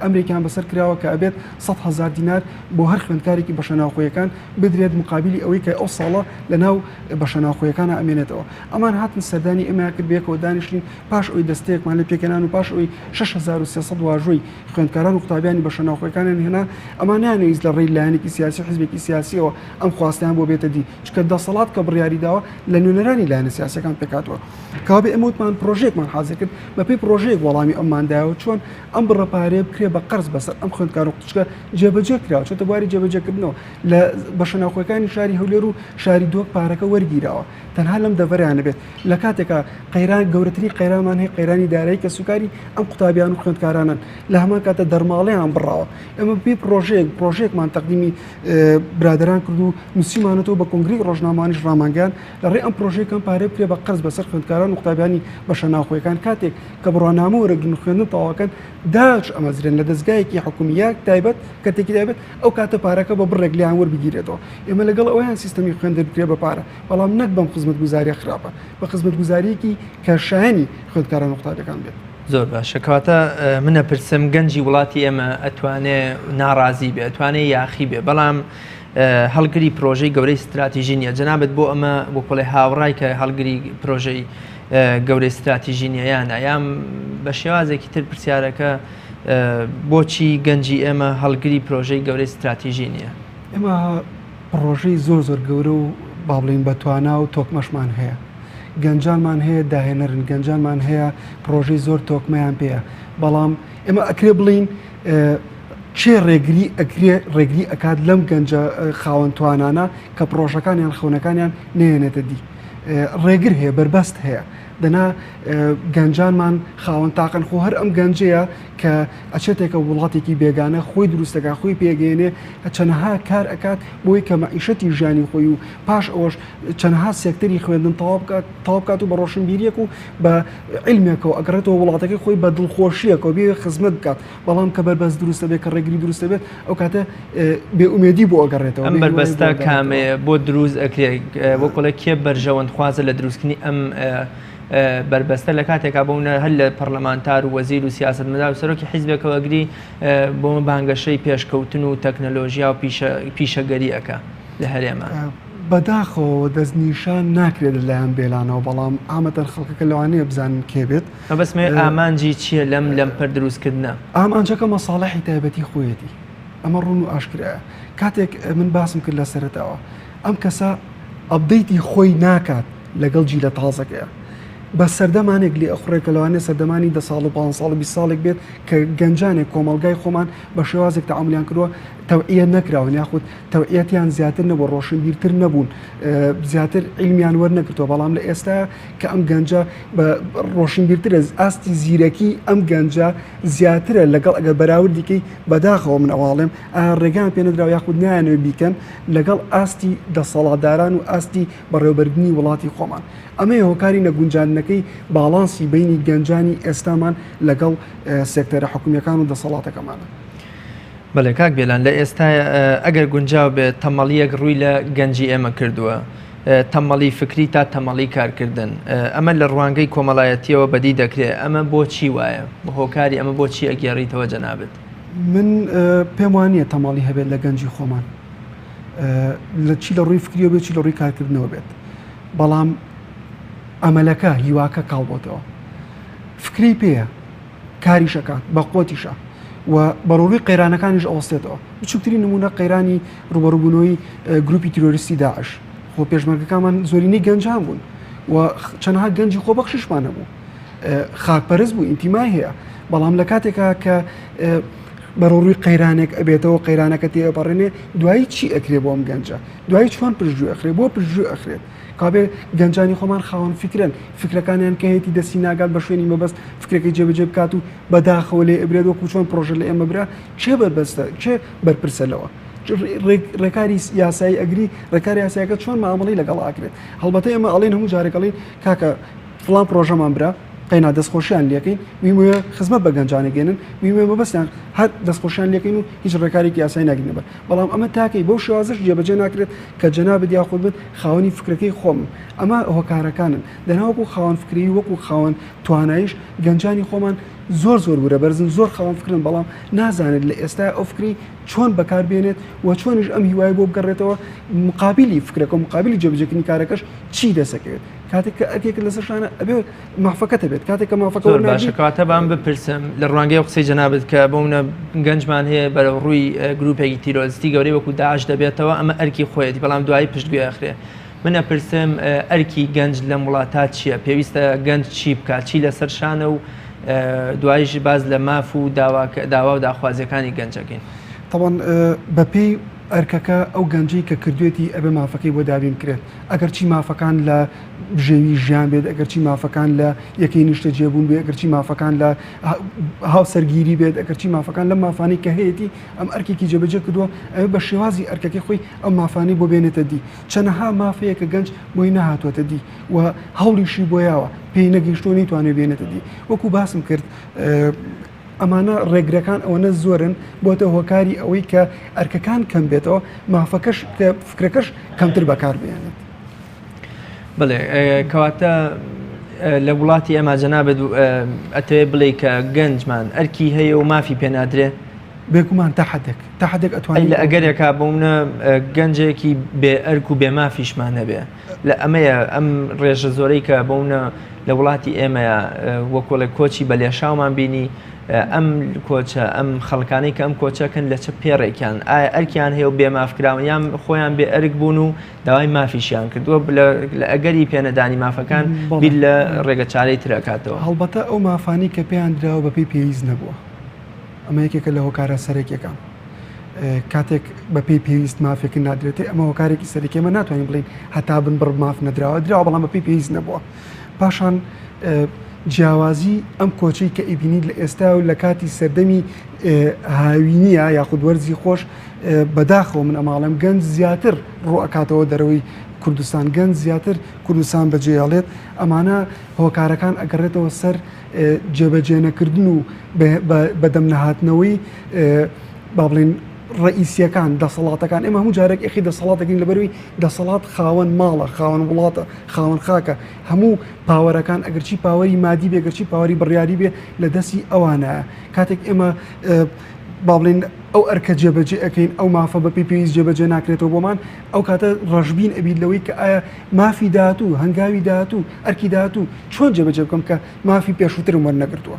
ئەمریکان بەسەر کراوە کە ئەبێت 100,000 دینار بۆ هەر خوێندکارێکی بە شەناخۆیەکان بدرێت مقابلی ئەوەی کە ئەو ساڵە لە ناو بە شەناخۆیەکانە ئەمێنێتەوە ئەمان هاتن سەردانی ئێمە کرد بێکەوە دانیشتین پاش ئەوی دەستەیەکمان لە پێکەنان و پاش ئەوی 6,300 واژۆی خوێندکاران و قوتابیانی بە شەناخۆیەکانیان هێنا ئەمانیانەویست لە ڕێی لایەنێکی سیاسی حزبێکی سیاسیەوە ئەم خواستیان بۆ بێتە دی چکە دەسەڵات کە بڕیاری داوە لە نوێنەرانی لایەنە سیاسیەکان پێکاتوە کابێ ئەمە وتمان پرۆژێکمان حاضر کرد بە پێی پرۆژەیەک وەڵامی ئەمماندایەوە چۆن ئەم بڕەپارێ بکرێ بە قەرز بەسەر ئەم خوێندکار و قوتچکە جێبەجێ کراوە چۆتە بواری جێبەجێکردنەوە لە بە شەناخۆیەکانی شاری هەولێر و شاری دۆک پارەکە وەرگیراوە تەنها لەم دەڤەریانە بێت لە کاتێکە قەیران گەورەتری قەیرامان هەیە قەیرانی دارایی کە سوکاری ئەم قوتابیان و خوێندکارانن لە هەمان کاتە دەرماڵیان بڕاوە ئەمە پێی پرۆژێکمان تەقدیمی برادران کرد و نووسیمانەوە بە کۆنگری ڕۆژنامانیش ڕامانگەیان لە ڕێ ئەم پرۆژەکەم پارێ بکرێ بە قەرز بەسەر خوێندکاران و قوتابیانی بە شەناخۆیەکان کاتێک کە بڕوانامە وەرەگرن خوێندن تەواوەکەن داش ئەمەزرێن لە دەستگایەکی حکومیەک تایبەت کاتێکی تایبەت ئەو کاتە پارەکە بە بڕێک لیان وەربگیرێتەوە ئێمە لەگەڵ ئەویان سیستەمی خوێندن بکرێ بە پارە بەڵام نەک بەم خزمەت گوزاریە خراپە بە خزمەت گوزاریەکی کە شایەنی خوێندکاران و قوتابیەکان بێت زۆر باشە کەواتە منە پرسم گەنجی وڵاتی ئێمە ئەتوانێ ناڕازی بێ ئەتوانێ یاخی بێ بەڵام هەڵگری پرۆژەی گەورەی استراتیژی نیە جەنابەت بۆ ئەمە بۆ پڵێ هاوڕای کە هەڵگری پرۆژەی گەورەی استراتیژی نیەیانە یان بە شێوازێکی تر پرسیارەکە بۆچی گەنجی ئێمە هەڵگری پرۆژەی گەورەی استراتیژی نییە ئێمە پرۆژەی زۆر گەورە و با بڵین بەتوانا و تۆکمەشمان هەیە گەنجانمان هەیە داهێنەرن گەنجانمان هەیە پرۆژەی زۆر تۆکمەیان پێەیە بەڵام ئێمە ئەکرێ بڵین چێ ڕێگری ئەکات لەم گەنجە خاوەنتوانانە کە پرۆژەکانیان خەونەکانیان نێنێتە دی ڕێگر هەیە بربەست هەیە دەنا گەنجانمان خاوەن تاقن خۆ هەر ئەم گەنجەیە کە ئەچێتێکە وڵاتێکی بێگانە خۆی دروستەکە خۆی پێگەێنێ چەندەها کار ئەکات بۆی کە مەعیشەتی ژیانی خۆی و پاش ئەوەش چەندەها سێکتەری خوێندن تەواو بکات و بە ڕۆشنبیریەک و بە علمێکەوە ئەگەڕێتەوە وڵاتەکەی خۆی بە دڵخۆشیەکەوە بێ خزمەت بکات بەڵام کە بەربەست دروستە بێت کە ڕێگری دروستە بێت ئەو کاتە بێئومێدی بۆ ئەگەڕێتەوە ئەم بەربەستە کامەیە بۆ دروست ئەکرێ وەکڵە کێ بەرژەوەندخوازە لە دروستکردنی ئەم بربەستە لە کاتێکا بوونە هەر لە پەرلەمانتار و وەزیر و سیاسەتمەدار و سەرۆکی حیزبێکەوەگری بۆ بانگەشەی پێشکەوتن و تەکنەلۆژیا و پیشەگەری ئەکا لە هەرێمە بەداخەوە دەستنیشان ناکرێت لەلایەن بێلانەوە بەڵام ئامەتەن خەڵکەکە لەوانەیە بزانن کێ بێت بەسمێ ئامانجی چییە لەم پەر دروستکردنە ئامانجەکە مەساڵحی تایبەتی خۆیەتی ئەمە ڕوون و ئاشکرایە کاتێک من باسم کرد لە سەرەتاوە ئەم کەسە ئەبدەیتی خۆی ناکات لەگەڵ جیلە تازەکەیە بە سەردەمانێک لێ ئەخڕێک کە لەوانێ سەردەمانی 10 ساڵ و 5 ساڵ 20 ساڵێک بێت کە گەنجانێک کۆمەلگای خۆمان بە شێوازێک تەعاملیان کردووە تەوعیە نەکراون یاخود تەوعیەتیان زیاتر نەبوو ڕۆشنبیرتر نەبوون زیاتر عیلمیان وەرنەگرتووە بەڵام لە ئێستا کە ئەم گەنجە بە ڕۆشنبیرترە ئاستی زیرەکی ئەم گەنجە زیاترە لەگەڵ ئەگەر بەراوردیکەی بەداخەوە من ئەواڵێم ڕێگان پێ نەدراوە یاخود نایانەوە بیکەن لەگەڵ ئاستی دەسەڵاتداران و ئاستی بەڕێوەبردننی وڵاتی خۆمان ئەمە هۆکاری نەگونجاندنەکەی باڵانسی بینی گەنجانی ئێستامان لەگەڵ سێکتەرە حکومیەکان و دەسەڵاتەکەمانە. بەڵێ کاک بێلان لە ئێستا ئەگەر گونجاو بێت تەمەڵیەک ڕووی لە گەنجی ئێمە کردووە تەمەڵی فکری تا تەمەڵی کارکردن ئەمە لە ڕوانگەی کۆمەڵایەتیەوە بەدی دەکرێت ئەمە بۆچی وایە بە هۆکاری ئەمە بۆچی ئەگێڕیتەوە جەنابێت من پێم وانە تەماڵی هەبێت لە گەنجی خۆمان لە چی لە ڕووی فکریەوە بێت چی لە ڕووی کارکردنەوە بێت بەڵام ئەمەلەکە هیواکە کاڵبۆتەوە فکری پێیە کاریشەکات بە قوتیشە و بەڕۆوی قەیرانەکانیش ئەوەستێتەوە بچووکترین نمونە قەیرانی ڕوبەڕووبوونەوەی گروپی تیرۆریستی داعش خۆ پێشمەرگەکانمان زۆرینەی گەنجان بوون و چەندها گەنجی خۆبەخشیشمان هەبوو خاکپەرست بوو ئینتیمای هەیە بەڵام لە کاتێکا کە بەڕۆوی قەیرانێک ئەبێتەوە قەیرانەکە تێپەڕێنێ دوایی چی ئەکرێ بۆ ئەم گەنجە دوایی چۆن پشتگوێ ئەخرێ بۆ پشتگوێ ئەخرێت کابێ گەنجانی خۆمان خاوەن فکرن فکرەکانیان کە هەیەی دەستی ناگات بە شوێنی مەبەست فکرەکەی جێبەجێ بکات و بەداخەوە لێ ئەبرێت وەکو چۆن پرۆژە لە ئێمە برا چێ بەربەستە چێ بەرپرسەلەوە ڕێکاری یاسایی ئەگری ڕێکاری یاسایەکە چۆن مامەڵی لەگەڵ ئاکرێت هەڵبەتە ئێمە ئەڵێن هەموو جارێکەڵین کاکە فڵان پرۆژەمان برا قەینا دەستخۆشیان لەکەین ویمە خزمەت بە گەنجانەگەێنن ویمە مەبەستیان هەر دەستخۆشیان لەکەین و هیچ ڕێکارێکی یاسایی ناگرنەبە بەڵام ئەمە تاکەی بەو شێوازش جێبەجێ ناکرێت کە جەنابەت یاخود بێت خاوەنی فکرەکەی خۆم ئەمە هۆکارەکانن دەناوەکو خاوەن فکری وەکو خاوەن توانایش گەنجانی خۆمان زۆر بورە بەرزن زۆر خاوەن فکرن بەڵام نازانێت لە ئێستا ئەو فکری چۆن بەکاربێنێت و چۆنیش ئەم هیوای بۆ بگەڕێتەوە مقابلی فکرەکە مقابلی جێبەجێکردنی کارەکەش چی دەسەکەوێت کاتێک کە ئەرکێک لەسەرشانە ئەبێ مافەکەتە بێت کاتێک کە مافەکە باشەکاتە بام بپرسم لە ڕوانگەی قسەی جەنابەت کە بۆونە گەنجمان هەیە بەرە ڕووی گروپێکی تیرۆریستی گەورەی وەکو داعش دەبێتەوە ئەمە ئەرکی خۆیەتی بەڵام دوایی پشتگوێ ئەخرێ منە پرسم ئەرکی گەنج لە وڵاتات چییە پێویستە گەنج چی بکات چی لەسەر شانە و دوایش باز لە ماف و داوا و داخوازیەکانی گەنجەکەین طبعاً بەپێی ئەرکەکە ئەو گەنجی کە کردوێتی ئەبێ مافەکەی بۆ دابین کرێت ئەگەر چی مافەکان لە ژێوی ژیان بێت ئەگەر چی مافەکان لە یەکەی نیشتە جێبوون بێت ئەگەر چی مافەکان لە هاوسەرگیری بێت ئەگەر چی مافەکان لە مافانی کە هەیەی ئەم ئەرکێکی جێبەجێ کردووە ئەوێ بە شێوازی ئەرکەکەی خۆی ئەم مافانی بۆ بێنێتە دی چەندەها مافەیە کە گەنج بۆی نەهاتوەتە دی و هەوڵیشی بۆیاوە پێی نەگەیشتۆ نەیتوانێت بێنێتە دی وەکو باسم کرد ئەمانە ڕێگرەکان ئەوەنە زۆرن بۆتە هۆکاری ئەوەی کە ئەرکەکان کەم بێتەوە مافەکەش کە فکرەکەش کەمتر بەکار بێنێت بڵێ کەواتە لە وڵاتی ئێمە جەنابەت ئەتەوێ بڵێ کە گەنجمان ئەرکی هەیە و مافی پێنادرێ بێگومان تا حدێک ئەتوانین لە ئەگەرێکا بۆمنە گەنجێکی بێ ئەرک و بێ مافیشمان هەبێ لە ئەمەیە ئەم ڕێژە زۆرەی کە بۆمنە لە وڵاتی ئێمەیە وەکۆڵێک کۆچی بە لێشاومان بینی ئەم کۆچە ئەم خەڵکانەی کە ئەم کۆچەکەن لە چ پێڕێکیان ئایا ئەرکیان هەیە و بێ مافکراون یان خۆیان بێ ئەرک بوون و داوای مافیشیان کردووە لە ئەگەری پێنەدانی مافەکان بیر لە ڕێگە چارەی ترەکاتەوە هەڵبەتە ئەو مافانی کە پێیان دراوە بەپێی پێویست نەبووە ئەمە یەکێکە لە هۆکارە سەرێکیەکان کاتێک بەپێی پێویست مافێکن نادرێتێ ئەمە هۆکارێکی سەرێکی ئێمە ناتوانین بڵین هەتا بن بڕ ماف نەدراوە دراوە بەڵام بەپێی پێویست نەبووە پاشان جیاوازی ئەم کۆچەی کە ئیبینیت لە ئێستا و لە کاتی سەردەمی هاوینیە یاخود وەرزی خۆش بەداخەوە من ئەماڵم گەنج زیاتر ڕوئەکاتەوە دەرەوەی کوردستان گەنج زیاتر کوردستان بەجێهێڵێت ئەمانە هۆکارەکان ئەگەڕێتەوە سەر جێبەجێنەکردن و بەدەم نەهاتنەوەی با بڵێن ڕئیسیەکان دەسەڵاتەکان ئێمە هەموو جارێک ئەخی دەسەڵاتەکەین لەبەروی دەسەڵات خاوەن ماڵە خاوەن وڵاتە خاوەن خاکە هەموو پاوەرەکان ئەگەرچی پاوەری مادی بێ گەرچی پاوەری بڕیاری بێ لە دەستی ئەوانە کاتێک ئێمە با بڵێن ئەو ئەرکە جێبەجێ ئەەکەین ئەو مافە بەپێی پێویست جێبەجێ ناکرێتەوە بۆمان ئەو کاتە ڕەشبین ئەبیت لەوەی کە ئایا مافی داهاتوو هەنگاوی داهاتوو ئەرکی داهاتوو چۆن جێبەجێ بکەم کە مافی پێشووترم وەرنەگرتووە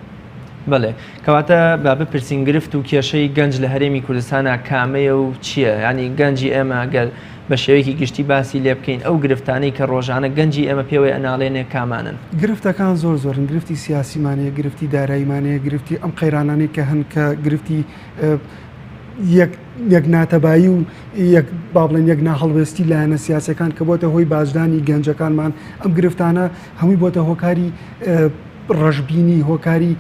بڵێ کەواتە با بپرسین گرفت و کێشەی گەنج لە هەرێمی کوردستانە کامەیە و چییە ینی گەنجی ئێمە گەر بە شێوەیەکی گشتی باسی لێ بکەین ئەو گرفتانەی کە ڕۆژانە گەنجی ئێمە پێوەی ئەناڵێنێ کامانن گرفتەکان زۆرن گرفتی سیاسیمانەیە گرفتی داراییمانەیە گرفتی ئەم قەیرانانەی کە هەن کە گرفتی یەک ناتەبایی و با بڵێن یەک ناهەڵوێستی لایەنە سیاسەکان کە بۆتە هۆی بازدانی گەنجەکانمان ئەم گرفتانە هەمووی بۆتە هۆکاری ڕژبینی هۆکاری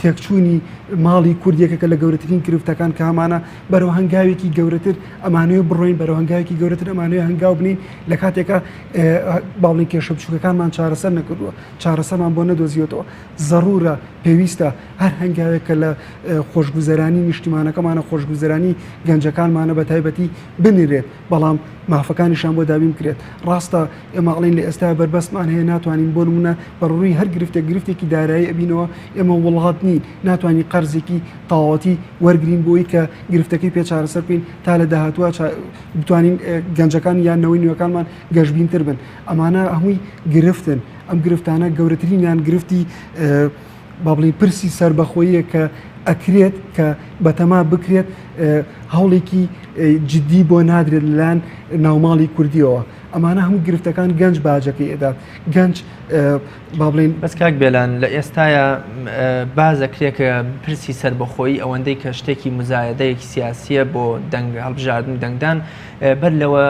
تێکچوونی ماڵی کوردیەکە کە لە گەورەترین گرفتەکان کە ئەمانە بەرەو هەنگاوێکی گەورەتر ئەمانەوە بڕۆین بەرەو هەنگاوێکی گەورەتر ئەمانەوە هەنگاو بنین لە کاتێکە باڵین کێشە بچووکەکانمان چارەسەر نەکردووە چارەسەرمان بۆ نەدۆزیێتەوە ضرورە پێویستە هەر هەنگاوێکە لە خۆشگوزەرانی نیشتیمانەکەمانە خۆشگوزەرانی گەنجەکانمانە بە تایبەتی بنیرێت بەڵام مافەکانیشان بۆ دابین بکرێت ڕاستە ئێمەڵین لە ئێستا بەربەستمان هەیە ناتوانین بۆ نمونە بەڕووی هەر گرفتێکی دارایی ئەبینەوە ئێمە وڵات نین ناتوانین قەرزێکی تاوەتی وەرگین بۆی کە گرفتەکەی پێ چارەسەر بکەین تا لە داهاتوە بتوانین گەنجەکان یان نەوەی نوێەکانمان گەشتبینتر بن ئەمانە هەمووی گرفتن ئەم گرفتانە گەورەترینیان گرفتی با بڵین پرسی سربەخۆییە کە ئەکرێت کە بەتەما بکرێت هەوڵێکی جددی بۆ نادرێت لەلایەن ناوماڵی کوردیەوە ئەمانە هەموو گرفتەکان گەنج باجەکەی ئێدات گەنج با بڵین بەس کاک بێلان لە ئێستاە بازەکرێکە پرسی سربەخۆیی ئەوەندەی کە شتێکی مزایدەیەکی سیاسیە بۆ دەنگ هەڵبژاردن دەنگدان بەر لەوە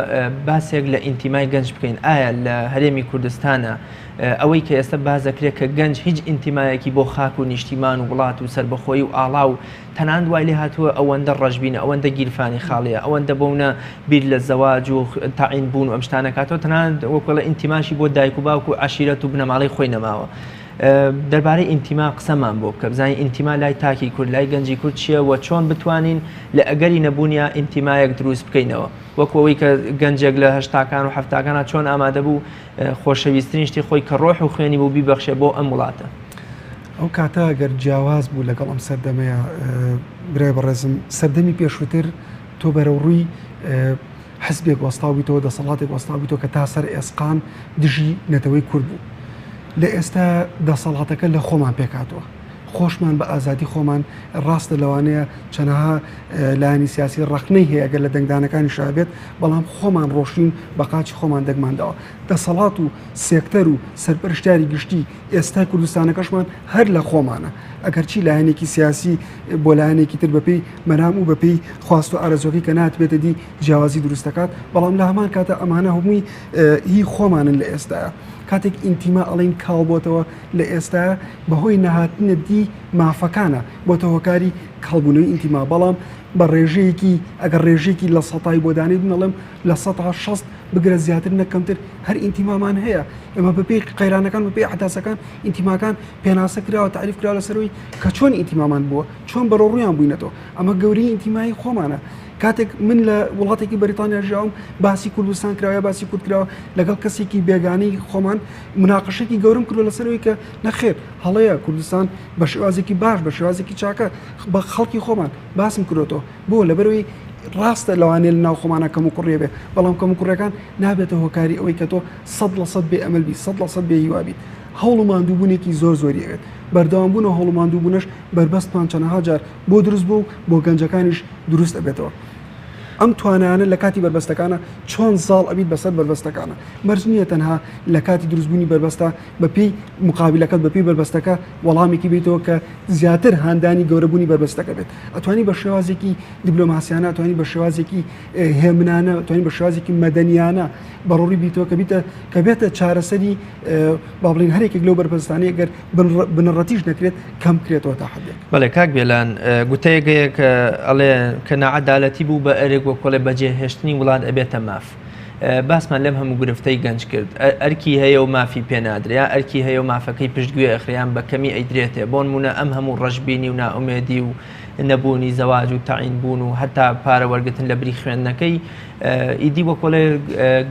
باسێک لە ئینتیمای گەنج بکەین ئایا لە هەرێمی کوردستانە ئەوەی کە ئێستا بازەکرێت کە گەنج هیچ ئینتیمایەکی بۆ خاک و نیشتیمان و وڵات و سربەخۆیی و ئاڵا و تەنان دوای لێ هاتووە ئەوەندە ڕەشبینە ئەوەندە گیرفانی خاڵەیە ئەوەندە بۆونە بیر لە زەواج و تاعین بوون و ئەم شتانەکاتەوە تەنان وەکڵە ئینتیماشی بۆ دایک و باوک و عشیرەت و بنەماڵی خۆی نەماوە دەربارەی ئینتیما قسەمان بۆ بکە بزانین ئینتیما لای تاکی کورد لای گەنجی کورد چییە و چۆن بتوانین لە ئەگەری نەبوونیە ئینتیمایەک دروست بکەینەوە وەکەوەی کە گەنجێک لە هەشتاکان و هەفتاکانە چۆن ئامادە بوو خۆشەویستترین شتی خۆی کە ڕۆح و خوێنی بوو بیبەخشێ بۆ ئەم وڵاتە ئەو کاتە ئەگەر جیاواز بوو لەگەڵ ئەم سەردەمەیە برای بەڕێزم سەردەمی پێشووتر تۆ بەرەو ڕووی حزبێک وەستاویتەوە دەسەڵاتێک وەستاویتەوە کە تا سەر ئێسقان دژی نەتەوەی کورد بوو لە ئێستا دەسەڵاتەکە لە خۆمان پێکاتەوە خۆشمان بە ئازادی خۆمان ڕاستە لەوانەیە چەنەها لایانی سیاسی ڕخنەی هەیە ئەگەر لە دەنگدانەکانی شابێت بەڵام خۆمان ڕۆشین بە قاچی خۆمان دەگمانداوە دەسەڵات و سێکتەر و سەرپەرشتیاری گشتی ئێستا کوردستانەکەشمان هەر لە خۆمانە ئەگەر چی لایەنێکی سیاسی بۆ لایەنێکی تر بەپێی مەرام و بەپێی خواست و ئارەزۆکەی کە ناتبێتە دی جیاوازی دروست دەکات بەڵام لە هەمان کاتە ئەمانە هەمووی هی خۆمانن لە ئێستاە کاتێک ئینتیما ئەڵین کاڵ بۆتەوە لە ئێستا بەهۆی نەهاتنە دی مافەکانە بۆتە هۆکاری کاڵبوونەوەی ئینتیما بەڵام بە ڕێژەیەکی ئەگەر ڕێژێکی لە سەتای بۆ دانێت بنەڵێم لە 16 بگرە زیاتر نەکەمتر هەر ئینتیمامان هەیە ئەمە بەپێی قەیرانەکان بەپێی عەداسەکان ئینتیماکان پێناسە کراوە تعریف کراوە لەسەرەوەی کە چۆن ئینتیمامان بووە چۆن بەڕۆ ڕوویان بووینەتەوە ئەمە گەورەی ئینتیمایی خۆمانە کاتێک من لە وڵاتێکی بەریتانیا ژیاوم باسی کوردستان کراوە باسی کورد کراوە لەگەڵ کەسێکی بێگانەی خۆمان مناقەشێکی گەورم کردو لەسەرەوەی کە نەخێر هەڵەیە کوردستان بە شێوازێکی باش بە شێوازێکی چاکە بە خەڵکی خۆمان باسم کردێتەوە بۆ لەبەرەوەی ڕاستە لەوانێ لە ناو خۆمانە کەم و کوڕێ بێ بەڵام کەم و کوڕەکان نابێتە هۆکاری ئەوەی کە تۆ 100% بێ ئەمەل بی 100% بێ هیوابیت هەوڵ و ماندووبوونێکی زۆر زۆریەوێت بەردەوامبوونە هەوڵ و ماندووبوونەش بربەستمان چەندەها جار بۆ دروست بوو بۆ گەنجەکانیش دروست دەبێتەوە ئەم توانانە لە کاتی بربەستەکانە چۆن زاڵ ئەبیت بەسەر بربەستەکانە مەرج نییە تەنها لە کاتی دروستبوونی بربەستە بەپێی مقابلەکەت بەپێی بربەستەکە وەڵامێکی بێتەوە کە زیاتر هاندانی گەورەبوونی بربەستەکە بێت ئەتوانی بە شێوازێکی دیبلۆماسیانە ئەتوانی بە شێوازێکی هێمنانە ئەتوانی بە شێوازێکی مەدەنیانە بەڕۆڕی بیتەوە کە بێتە چارەسەری با بڵین هەرێکێک لەو بربەستانەیە گەر بنەڕەتیش نەکرێت کەم کرێتەوە تا حدێک بەڵێ کاک بێلان گوتەیەکەیە کە ئەڵێ کە نەعەدالەتی بوو بە ئەرێک وەکۆڵێ بەجێهێشتنی وڵات ئەبێتە ماف باسمان لەم هەموو گرفتەی گەنج کرد ئەرکی هەیە و مافی پێنادریا ئەرکی هەیە و مافەکەی پشتگوێ ئەخریان بە کەمی ئەیدرێتێ بۆ نمونە ئەم هەموو ڕەشبینی و نائومێدی و نەبوونی زەواج و تاعین بوون و هەتا پارە وەرگتن لە بری خوێندنەکەی ئیدی وەکۆڵێ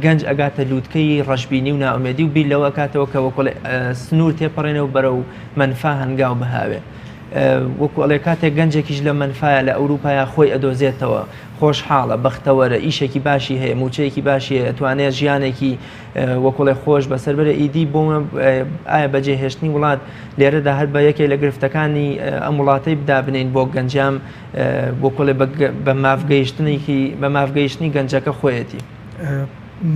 گەنج ئەگاتە لووتکەی ڕەشبینی و نائومێدی و بیر لەوە کاتەوە کە وەکۆڵێ سنوور تێپەڕێنەوە بەرە و منفا هەنگاو بەهاوێ وەکو ئەڵێ کاتێک گەنجێکیش لە منفایە لە ئەوروپایە خۆی ئەدۆزێتەوە خۆشحاڵە بەختەوەرە ئیشێکی باشی هەیە موچەیەکی باشی هەیە ئەتوانێت ژیانێکی وەکوڵێ خۆش بەسەربەرە ئیدی بۆ ئایا بەجێهێشتنی وڵات لێرەدا هەر بە یەکێک لە گرفتەکانی ئەم وڵاتەی بدا بنین بۆ گەنجام بۆکۆڵێ بە مافگەیشتنی گەنجەکە خۆیەتی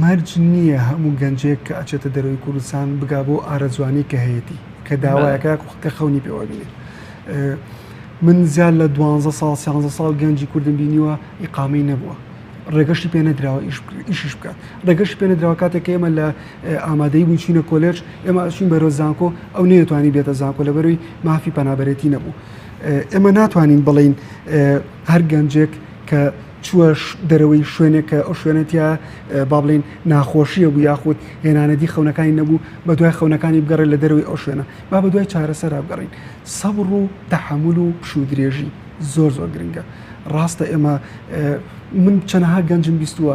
مەرج نییە هەموو گەنجێک کە ئەچێتە دەروی کوردستان بگا بۆ ئارەزوانی کە هەیەی کە داوایەکە کە خەونی پێوە بینێت من زیاد لە 12 ساڵ 13 ساڵ گەنجی کوردم بینیوە ئیقامەی نەبووە ڕێگەشتی پێ نەدراوە ئیشش بکات ڕێگەشتی پێ نەدراوە کاتێک ئێمە لە ئامادەی بووین چینە کۆلێج ئێمە ئەچین بەرەو زانکۆ ئەو نەیەتوانی بێتە زانکۆ لەبەرەوەی مافی پەنابەرێتی نەبوو ئێمە ناتوانین بڵین هەر گەنجێک کە چووە دەرەوەی شوێنێک کە ئەو شوێنێتیا با بڵین ناخۆشیە بوو یاخود هێنانەتی خەونەکانی نەبوو بە دوای خەونەکانی بگەڕێت لە دەرەوەی ئەو شوێنە با بە دوای چارەسەر بگەڕین سەبر و تەحەمل و پشودرێژی زۆر گرنگە ڕاستە ئێمە من چەندەها گەنجم بیستووە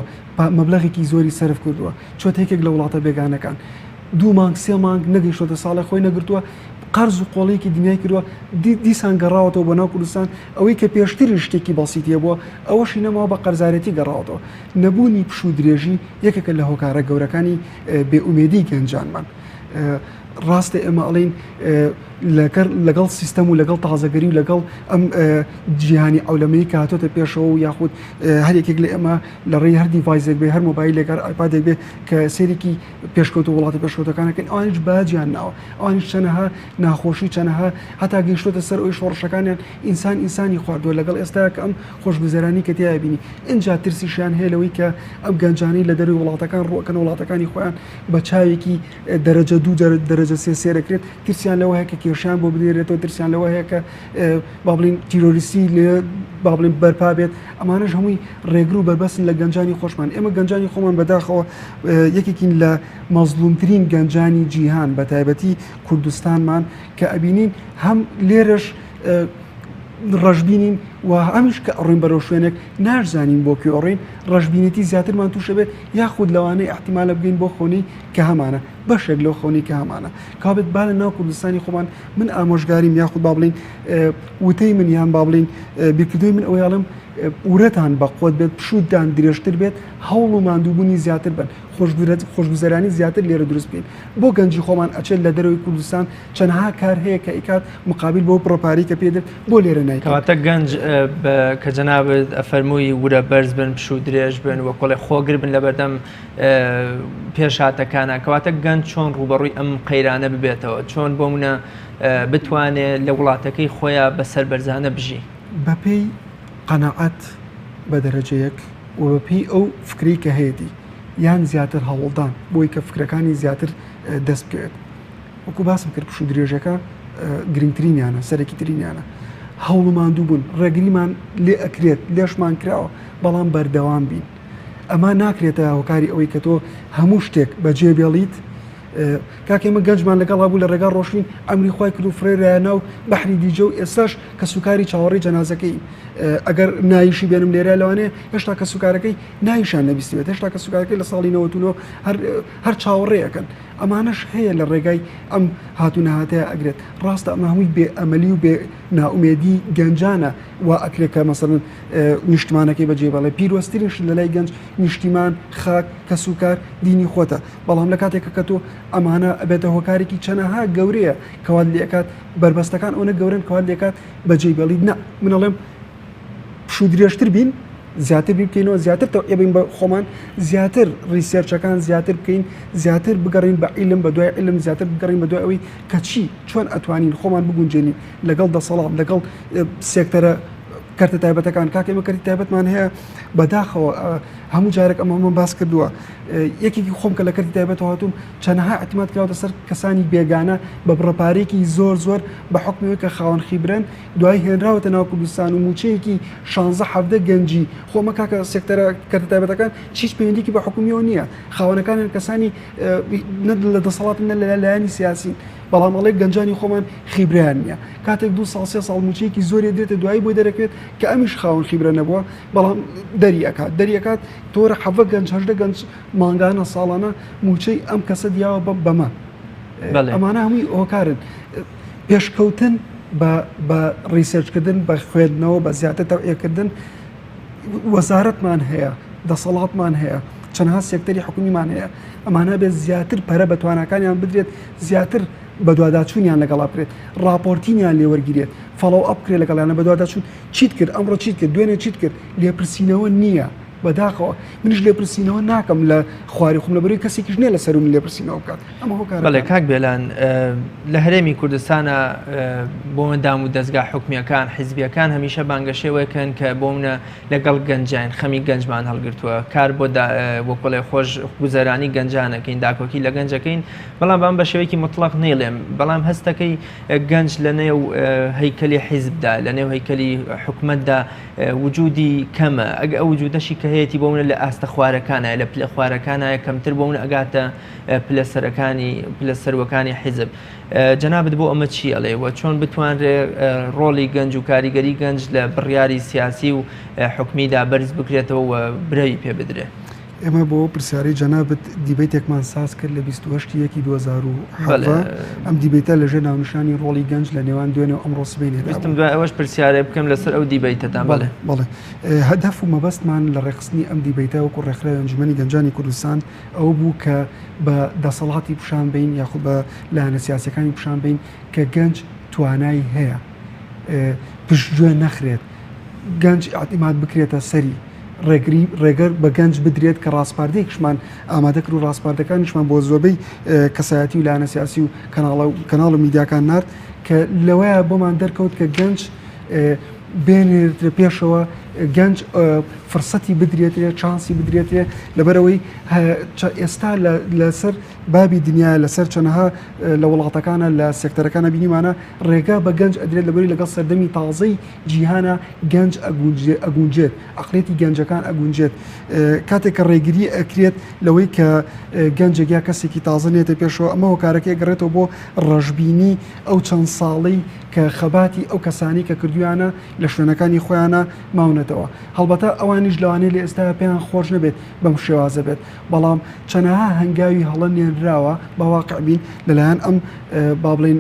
مەبلەغێکی زۆری سەرف کردووە چۆت هێکێک لە وڵاتە بێگانەکان 2 مانگ 3 مانگ نەگەیشتۆتە ساڵی خۆی نەگرتووە قەرز و قۆڵەیەکی دنیای کردووە دیسان گەڕاوەتەوە بۆ ناو کوردستان ئەوەی کە پێشتری شتێکی بەسیتیە بووە ئەوەشی نەماوە بە قەرزارەتی گەڕاوەتەوە نەبوونی پشودرێژی یەکێکە لە هۆکارە گەورەکانی بێئومێدی گەنجانمان ڕاستە ئێمە ئەڵین لەگەڵ سیستەم و لەگەڵ تازەگەری و لەگەڵ ئەم جیهانی ئەولەمەی کە هاتۆتە پێشەوە و یاخود هەرێکێک لە ئێمە لە ڕێی هەر دیڤایزێک بێ هەر مۆبایلێکار ئایپادێک بێ کە سێرێکی پێشکەوت و وڵاتی پێشکەوتەکانەکەن ئەوانیش باجیان ناوە ئەوانیش چەنەها ناخۆشی چەنەها هەتا گەیشتۆتە سەر ئەوی شۆڕشەکانیان ئینسانی خواردووە لەگەڵ ئێستا کە ئەم خۆشگوزەرانی کە تیا بینی اینجا ترسیشیان هەیە لەوەی کە ئەم گەنجانەی لە دەروی وڵاتەکان ڕۆکەن وڵاتەکانی خۆیان بە چاوێکی دەرەجە 2 دەرەجە 3 سێرەکرێت ترسیان لەوە هەیە کە کێشیان بۆ بدێرێتەوە ترسیان لەوە هەیە کە با بڵین تیرۆریستی لێ با بڵین بەرپا بێت ئەمانەش هەمووی ڕێگر و بەربەسن لە گەنجانی خۆشمان ئێمە گەنجانی خۆمان بەداخەوە یەکێکین لە مەزلومترین گەنجانی جیهان بە تایبەتی کوردستانمان کە ئەبینین هەم لێرەش ڕەشبینین و ئەمیش کە ئەڕۆین بەرەو شوێنێک ناشزانین بۆ کوێڕین ڕەشبینێتی زیاترمان تووشە بێت یاخود لەوانەیە احتیمالە بگەین بۆ خۆنی کە هەمانە بەشێک لەو خۆنی کە هەمانە کابێت با لە ناو کوردستانی خۆمان من ئامۆژگاریم یاخود با بڵین وتەی من یان با بڵین بیرکردوی من ئەوەیاڵم ورەتان بە قۆت بێت پشودان درێژتر بێت هەوڵ و ماندووبوونی زیاتر بن خۆشگوزەرانی زیاتر لێرە دروست بین بۆ گەنجی خۆمان ئەچێت لە دەرەوەی کوردستان چەندها کار هەیە کە ئیکات مقابل بۆ پڕۆپاری کە پێدر بۆ لێرە نایکەواتە گەنج کە جەنابێت ئەفەرمووی ورە بەرز بن پشوو درێژ بن وە کۆڵی خۆگر بن لە بەردەم پێشهاتەکانە کەواتە گەنج چۆن ڕوبەڕووی ئەم قەیرانە ببێتەوە چۆن بۆ منە بتوانێت لە وڵاتەکەی خۆیان بەسەر بەرزانە بژی بەپێی قەنەعەت بە دەرەجەیەک و بەپێی ئەو فکری کە هەیەی یان زیاتر هەوڵدان بۆی کە فکرەکانی زیاتر دەست بکەوێت وەکو باسم کرد پشوو درێژەکە گرنگترینیانە سەرەکی ترینیانە هەوڵمان دوو بوون ڕێگریمان لێ ئەکرێت لێشمان کراوە بەڵام بەردەوام بین ئەمە ناکرێتە هۆکاری ئەوەی کە تۆ هەموو شتێک بەجێ بێڵیت کاکێمە گەنجمان لەگەڵ هەبوو لە ڕێگا ڕۆشتین ئەمری خۆی کرد و فرێرایە ناو بەحری دیجە و ئێستاش کە سوکاری چاوەڕی جەنازەکەی ئەگەر نایشی بێنم لێرە لەوانەیە هێشتا کە سوکارەکەی نایشان نەبیستێت هێشتا کە سوکارەکەی لە ساڵی 90 هەر چاوەڕێیەکەن ئەمانەش هەیە لە ڕێگای ئەم هاتوونەهاتەیە ئەگرێت ڕاستە ئەمە هەمووی بێ ئەمەلی و بێ ناومێدی گەنجانە وا ئەکرێکە مەسەڵەن نیشتمانەکەی بەجێ بەڵێ پیرۆستترینش لە لای گەنج نیشتیمان خاک کە سوکار دینی خۆتە بەڵام لە کاتێکە کە تۆ ئەمانە ئەبێتە هۆکارێکی چەنەها گەورەیە کەوات لێکات بربەستەکان ئەوە گەورن کەوات لێکات بەجێ بەڵید نە منەڵێم پشوو درێژتر بین زیاتر بکەینەوە زیاتر تەوعیە بە خۆمان زیاتر ریسێرچەکان زیاتر بکەین زیاتر بگەڕین بە عیلم بە دوای عیلم زیاتر بگەڕین بە دوای ئەوەی کە چی چۆن ئەتوانین خۆمان بگونجێنین لەگەڵ دەسەڵات لەگەڵ سێکتەرە کارتە تایبەتەکان کاک ئێمە کەرتی تایبەتمان هەیە بەداخەوە هەموو جارێک ئەمەمە باس کردووە یەکێکی خۆم کە لە کەرتی تایبەت هاتووم چەندەها اعتماد کراوەتە سەر کەسانی بێگانە بە بڕەپارێکی زۆر بە حکمەوەی کە خاوەن خیبرن دوای هێنراوەتە ناو کوردستان و موچەیەکی 16 گەنجی خۆمە کاکە سێکتەرە کەرتە تایبەتەکان هیچ پەیوەندیکی بە حکومیەوە نییە خاوەنەکانیان کەسانی لە دەسەڵات نە لە لایەنی سیاسی بەڵام ئەڵێ گەنجانی خۆمان خیبریان نییە کاتێک 2 ساڵ 3 ساڵ موچەیەکی زۆری دێتە دوایی بۆی دەرەکەوێت کە ئەمیش خاوەن خیبرە نەبووە بەڵام دەریەکات تۆرە حەڤە گەنج 18 گەنج مانگانە ساڵانە موچەی ئەم کەسە دیاوە بەمە ئەمانە هەمووی هۆکارن پێشکەوتن بە ڕیسێرچکردن بە خوێندنەوە بە زیاتر تەوعیەکردن وەزارەتمان هەیە دەسەڵاتمان هەیە چەندها سێکتەری حکومیمان هەیە ئەمانە بێت زیاتر پەرە بە توانەکانیان بدرێت زیاتر بە دوواداچوونیان لەگەڵا بکرێت راپۆرتینیان لێوەرگیرێت فەڵەو ئەپ بکرێت لەگەڵیانە بە دوواداچوون چیت کرد ئەمڕۆ چیت کرد دوێنێ چیت کرد لێپرسینەوە نییە بەداخەوە منیش لێپرسینەوە ناکەم لە خواری خۆم لەبەرەوەی کەسێکیش نییە لە سەر من لێپرسینەوە بکات ئەمە هۆکار بەڵێ کاک بێلان لە هەرێمی کوردستانە بۆ ئەندام و دەستگا حکومیەکان حیزبیەکان هەمیشە بانگەشێوەکەن کە بۆ منە لەگەڵ گەنجان خەمی گەنجمان هەڵگرتووە کار بۆ کۆڵێ خۆش گوزەرانی گەنجانەکەین داکۆکی لە گەنجەکەین بەڵام بەم بە شێوەیەکی مطلق نێڵێم بەڵام هەستەکەی گەنج لە نێو هەیکەلی حیزبدا لە نێو هەیکەلی حکومەتدا وجودی کەمە ئەگە ئەو وجودەشی کە هەیەی بۆ منە لە ئاستە خوارەکانە لە پلە خوارەکانە کەمتر بۆ منە ئەگاتە پلە سەرۆکانی حیزب جەنابەت بۆ ئەمە چی ئەڵێوە چۆن بتوانرێ ڕۆڵی گەنج و کاریگەری گەنج لە بڕیاری سیاسی و حکومیدا بەرز بکرێتەوە و برەوی پێ بدرێ ئێمە بۆ پرسیارەی جەنابەت دیبێتێکمان ساز کرد لە 28 2017 ئەم دیبێتە لەژێر ناونیشانی ڕۆڵی گەنج لە نێوان دوێنێ ئەمڕۆ سبەینێ ویستم دوای ئەوەش پرسیارە بکەم لەسەر ئەو دیبێتەدا بەڵێ هەدەف و مەبەستمان لە ڕێخستنی ئەم دیبێتە وەکو ڕێکخراوی ئەنجومەنی گەنجانی کوردستان ئەوە بوو کە بە دەسەڵاتی پیشان بین یاخود بە لایەنە سیاسیەکانی پیشان بین کە گەنج توانای هەیە پشتگوێ نەخرێت گەنج ئاعتیماد بکرێتە سەری ڕێگەر بە گەنج بدرێت کە ڕاستپاردەیەکشمان ئامادە کرد و ڕاستپاردەکانیشمان بۆ زۆربەی کەسایەتی و لایەنە سیاسی و کەناڵ و میدیاکان نرد کە لەوەیە بۆمان دەرکەوت کە گەنج بێنێتە پێشەوە گەنج فرسەتی بدرێتێ چانسی بدرێتێ لەبەرەوەی ئێستا لەسەر بابی دنیا لەسەر چەنەها لە وڵاتەکانە لە سێکتەرەکانە بینیمانە ڕێگا بە گەنج ئەدرێت لەبەری لەگەڵ سەردەمی تازەی جیهانە گەنج ئەگونجێت ئەقلێتی گەنجەکان ئەگونجێت کاتێک کە ڕێگیری ئەکرێت لەوەی کە گەنجێکیا کەسێکی تازە نێتە پێشەوە ئەمە هۆکارەکەی گەڕێتەوە بۆ ڕەشببینی ئەو چەند ساڵی کە خەباتی ئەو کەسانی کە کردویانە لە شوێنەکانی خۆیانە ماونەتەوە هەڵبەتە ئەوانیش لەوانەیە لە ئێستا پێیان خۆش نەبێت بەم شێوازە بێت بەڵام چەنەها هەنگاوی هەڵە نێنراوە بەواقع بین لەلایەن ئەم با بڵێن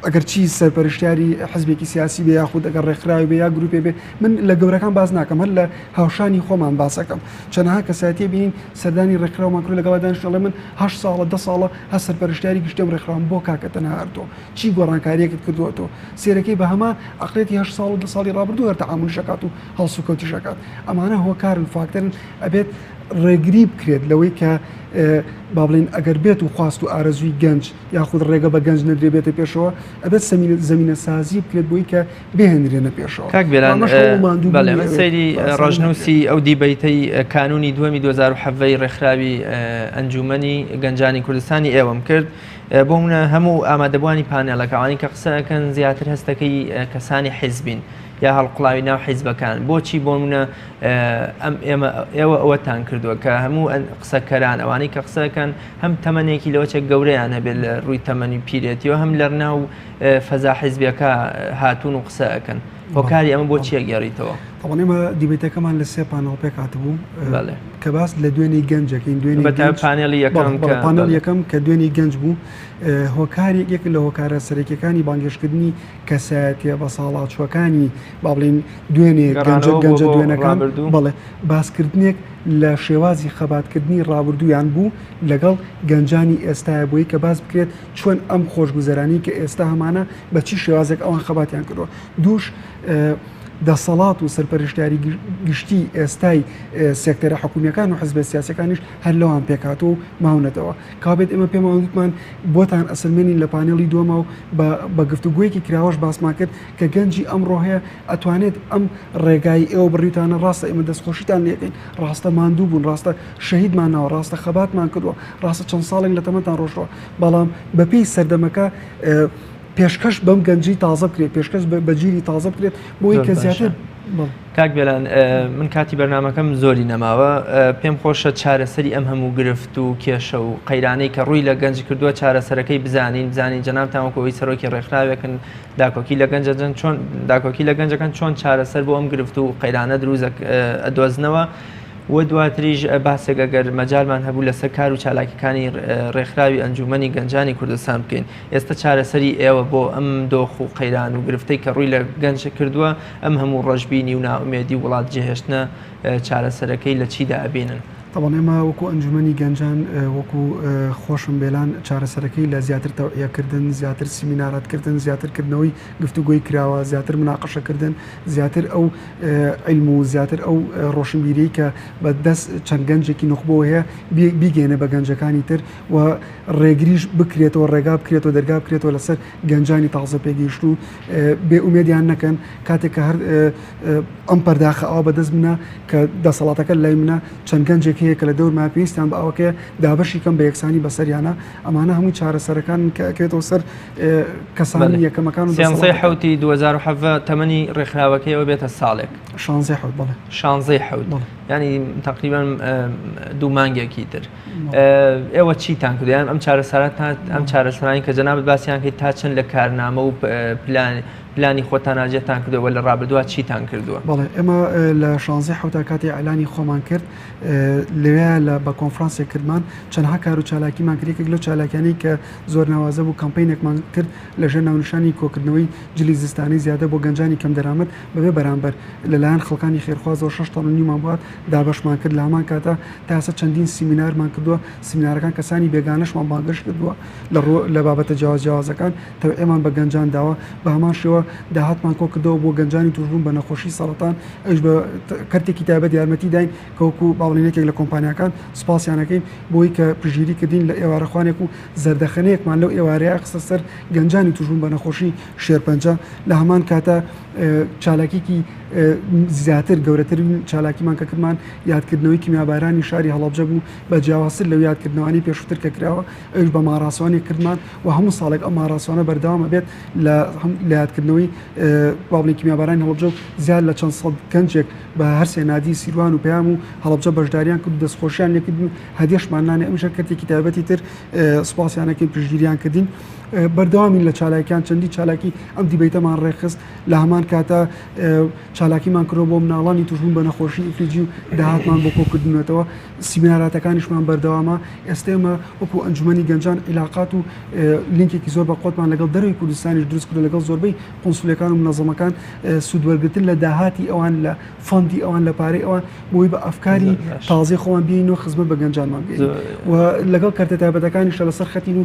ئەگەر چی سەرپەرشتیاری حزبێکی سیاسی بێ یاخود ئەگەر ڕێکخراوی بێ یا گروپێ بێ من لە گەورەکان باز ناکەم هەر لە هاوشانی خۆمان باسەکەم چەنەها کەسایەتی بینین سەردانی ڕێکخراومان کرد لەگەڵ دانیشتوڵێ من 8 ساڵە 10 ساڵە هە سەرپەرشتیاری گشتم ڕێکخراوم بۆ کاکەتە نەهاردۆ چی گۆڕانکاریەکەت کردووەتەوە سێرەکەی بە هەمان ئەقلێتی 8 ساڵ و 10 ساڵی ڕابردوو هەر تەعامل شەکات و هەڵسو کەوتی شەکات ئەمانە هۆکارن فاکتەرن ئەبێت ڕێگری بکرێت لەوەی کە با بڵێن ئەگەر بێت و خواست و ئارەزوی گەنج یاخود ڕێگە بە گەنج نەدرێ بێتە پێشەوە ئەبێت زمینە سازی بکرێت بۆی کە بهێنرێنە پێشەوە کاک بێلان من سەیری ڕژنووسی ئەو دیبەیتەی کانونی دووەمی 2017 ڕێکخراوی ئەنجومەنی گەنجانی کوردستانی ئێوەم کرد بۆ منە هەموو ئامادەبوانی پانێڵەکەوانی کە قسەکەن زیاتر هەستەکەی کەسانی حیزبین یا هەڵقڵاوی ناو حیزبەکان بۆچی بۆ منە ئێوە ئەوەتان کردووە کە هەموو قسەکەران ئەوانەی کە قسەکەن هەم تەمەنێکی لەوەچێک گەورەیان هەبێت لە ڕووی تەمەنی پیرێتیەوە هەم لەر ناو فەزا حیزبیەکە هاتوون و قسەکەن هۆکاری ئەمە بۆ چیە گێڕیتەوە ئەمە دیبێتەکەمان لە سێ پانەڵ پێک هاتبوو کە باس لە دوێنێ گەنجەکەین پانێڵ یەکەم کە دوێنێ گەنج بوو هۆکاری یەک لە هۆکارە سەرەکیەکانی بانگێشکردنی کەسایەتیە بە ساڵاتچوەکانی با بڵێن دوێنێ گەنجە دوێنەکان بەڵێ باسکردنێک لە شێوازی خەباتکردنی ڕابردوویان بوو لەگەڵ گەنجانی ئێستاە بووی کە باز بکرێت چۆن ئەم خۆشگوزەرانی کە ئێستا هەمانە بە چی شێوازێک ئەوان خەباتیان کردووە دووش دەسەڵات و سەرپەرشتیاری گشتی ئێستای سێکتەرە حکومیەکان و حزب سیاسەکانیش هەر لەوان پێکاتەوە و ماونەتەوە کابێت ئێمە پێماوتمان بۆتان ئەسلمێنین لە پانێڵی دووەمە و بە گفتوگویەکی کراوەش باسمان کرد کە گەنجی ئەمڕۆ هەیە ئەتوانێت ئەم ڕێگای ئێوە بڕیتانە ڕاستە ئێمە دەستخۆشیتان لێکەین ڕاستە ماندوو بوون ڕاستە شەهیدمان ناوە ڕاستە خەباتمان کردووە ڕاستە چەند ساڵێک لە تەمەتان ڕۆژەوە بەڵام بەپێی سەردەمەکە پێشکەش بەم گەنجی تازە بکرێت پێشکەش بەجیری تازە بکرێت بۆی کە زیاتر کاک بێلان من کاتی بەرنامەکەم زۆری نەماوە پێم خۆشە چارەسەری ئەم هەموو گرفت و کێشە و قەیرانەی کە ڕووی لە گەنج کردووە چارەسەرەکەی بزانین جەنابتانوەکەوەی سەرۆکی ڕێکخراوێکن داکۆکی لە گەنجەکان چۆن داکۆکی لە گەنجەکان چۆن چارەسەر بۆ ئەم گرفت و قەیرانە دروست ئەدۆزنەوە و دواتریش باسێک ئەگەر مەجالمان هەبوو لەسەر کار و چالاکیەکانی ڕێکخراوی ئەنجومەنی گەنجانی کوردستان بکەین ئێستا چارەسەری ئێوە بۆ ئەم دۆخ و قەیران و گرفتەی کە ڕووی لە گەنج کردووە ئەم هەموو ڕەشببینی و ناومێدی وڵات جێهێشتنە چارەسەرەکەی لە چیدا ئەبینن طبعا ئێمە وەکو ئەنجومەنی گەنجان وەکو خۆشم بێلان چارەسەرەکەی لە زیاتر تەوعیەکردن، زیاتر سیمینارەتکردن، زیاترکردنەوەی گفتوگۆی کراوە، زیاتر مناقەشەکردن، زیاتر ئەو عیلم و زیاتر ئەو ڕۆشنبیری کە بە دەست چەند گەنجێکی نخبەوە هەیە بیگەێنە بە گەنجەکانی تر و ڕێگریش بکرێتەوە، ڕێگا بکرێتەوە، دەرگا بکرێتەوە لەسەر گەنجانی تازە پێگەیشت و بێ ئومێدیان نەکەن کاتێک کە هەر ئەم پەرداخە ئەوە بەدەست بنە کە دەسەڵاتەکە لای منە چەند گەنجێک هەیە کە لە دەورما پێویستیان بە ئەوەکە دابەشی کەم بە یەکسانی بەسەریانە ئەمانە هەمووی چارەسەرەکان کەێتەوە سەر کەسانی یەکەمەکان و حوتی 2007 تەمەنی ڕێکخراوەکەیەوە بێتە ساڵێک 16 حوت بڵێ 16 حوت ینی تقریبان 2 مانگێکی تر ئێوە چیتان کردیان ئەم ئەم چارەسەرانی کە جەنابەت باسییان کرد تا چەند لە کارنامە و پلانی خۆتان ئاجێتان کردەوە لە ڕابردووە چیتان کردووە؟ بەڵێ ئێمە لە 16 حوتا کاتی ئەلانی خۆمان کرد لەوێ لە بە کۆنفرانسێک کردمان چەندها کار و چالاکیمان کردێک لەو چالاکیانی کە زۆر ناوازە بوو کەمپینێکمان کرد لەژێر ناونشانی کۆکردنەوەی جلی زستانی زیادە بۆ گەنجانی کەم دەرامەت بەبێ بەرامبەر لەلایەن خەڵکانی خێرخوازەوە 6 تەن و نیومان بوات دابەشمان کرد لە هەمان کاتە تاسە چەندین سیمینارمان کردووە سیمینارەکان کەسانی بێگانەشمان بانگەشت کردووە لە بابەتە جیاوازەکان تا ئێمان بە گەنجان داوە بە هەمان شێوە داهاتمان کۆ کردەوە بۆ گەنجانی توشبوون بە نەخۆشی سەرەتان ئەوش بە کەرتێکی تایبەت یارمەتی داین کەوەکو باڵێنێکێک لە کۆمپانیەکان سوپاسیانەکەین بۆی کە پژگیری کردین لە ئێوارەخوانێک و زەردەخەنەیەکمان لەو ئێوارەیە قسە سەر گەنجانی توشبوون بە نەخۆشی شێرپەنجە لە هەمان کاتە چالاکیکی زیاتر گەورەتر چالاکیمان کە کردمان یادکردنەوەی کیمیابارانی شاری هەڵەبجە بوو بە جیاوازتر لەو یادکردنەوەی پێشووتر کە کراوە ئەوش بە ماراسوانێک کردمان و هەموو ساڵێک ئەم ماراسوانە بەردەوامە بێت لە یادکردنەوەی باڵی کیمیابارانی هەڵەبجە و زیاد لە چەند سەد گەنجێک بە هەر سێنادی سیروان و پەیام و هەڵەبجە بەشداریان کرد دەستخۆشیان لێکرد و هەدیەشمان نانێ ئەم شەرکەتێکی تایبەتی تر سوپاسیانەکەی پشتگیریان کردین بەردەوامی لە چالاکیان چەندی چالاکی ئەم دیبیتەمان ڕێخست لە هەمان کاتە چالاکیمان کردەوە بۆ مناڵانی توشبوون بە نەخۆشی ئیفلیجی و داهاتمان بۆ کۆکردنەوەتەوە سیمیناراتەکانیشمان بەردەوامە ئێستێمە وەکو ئەنجومەنی گەنجان عیلاقات و لینکێکی زۆر بە قۆتمان لەگەڵ دەروی کوردستانیش دروست کرد لەگەڵ زۆربەی قۆنسولەکان و منەظەمەکان سوودوەرگرتن لە داهاتی ئەوان لە فەندی ئەوان لە پارەی ئەوان بۆی بە ئەفکاری تازەی خۆمان بینەوە خزمەت بە گەنجانمان بێت و لەگەڵ کارتە تایبەتەکانیش لەسەر خەتین و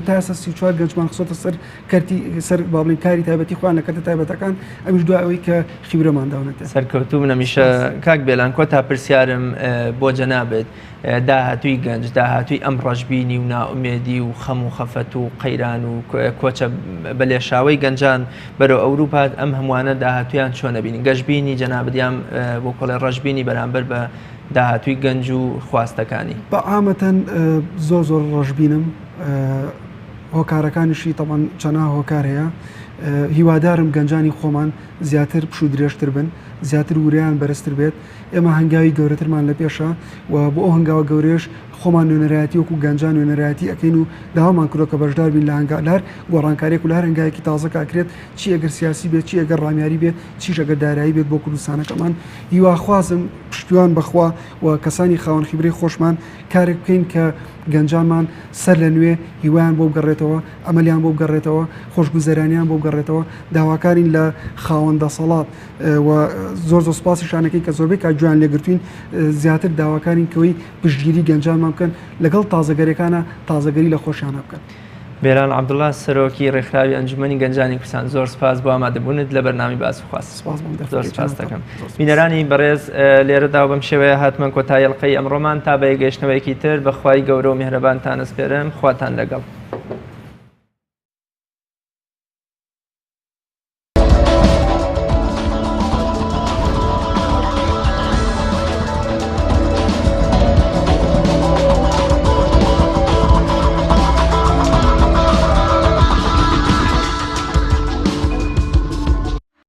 تاسە 34 گەنجمان خسۆتە سەر کارتی سەر باڵین کاری تایبەتی خۆیان لە کارتە تایبەتەکان ئەمیش دوای ئەوەی کە خیبرەمان داونێتە سەرکەوتوو منەمیشە کاک بێلان کۆتا پرسیارم بۆ جەنابێت داهاتووی گەنج داهاتووی ئەم ڕەشببینی و ناومێدی و خەم و خەفەت و قەیران و کۆچە بەلێشاوی گەنجان بەرەو ئەوروپا ئەم هەمووانە داهاتویان چۆن نەبینی گەشتبینی جەنابەتیان بۆ کۆڵی ڕەشببینی بەرامبەر بە داهاتووی گەنج و خواستەکانی بە عامەتەن زۆر ڕەشببینم هۆکارەکانیشی تەمان چەنا هۆکار هەیە هیوادارم گەنجانی خۆمان زیاتر پش و درێژتر بن زیاتر وریان بەرزتر بێت ئێمە هەنگاوی گەورەترمان لە پێشە و بۆ ئەو هەنگاوە گەورێش خۆمان نوێنەرایەتی وەکو گەنجان نوێنەرایەتی ئەەکەین و داوامان کردۆ کە بەشدار بین لە هەنگالار گۆڕانکارێک و لە هەر هەنگایەکی تازە کاکرێت چی ئەگەر سیاسی بێت چی ئەگەر ڕامیاری بێت چیش ئەگەر دارایی بێت بۆ کوردستانەکەمان هیواخوازم پشتیوان بەخوا و کەسانی خاوەن خیبرەی خۆشمان کارێک بکەین کە گەنجانمان سەر لە نوێ هیوایان بۆ بگەڕێتەوە ئەمەلیان بۆ بگەڕێتەوە خۆشگوزەرانیان بۆ بگەڕێتەوە داواکارین لە خاوەندە سەڵات و زۆر سوپاسی شانەکەی کە زۆربەی کاگویان لێگرتوین زیاتر داواکارین کەوەی پشتگیری گەنجانمان بکەن لەگەڵ تازەگەریەکانە تازەگەری لە خۆشیانە بکەن. بێران عەبدوڵڵا سەرۆکی ڕێکخراوی ئەنجومەنی گەنجانی کوردستان زۆر سپاس بۆ ئامادەبوونت لە بەرنامی باس و خواست. زۆر سپاس دەکەم. بینەرانی بەڕێز لێرەدا بەم شێوەیە هاتمە کۆتایی ئەڵقەی ئەمڕۆمان تا بە یەکگەشتنەوەیەکی تر بەخوای گەورە و میهرەبانتان ئەسپێرم خواتان لەگەڵ.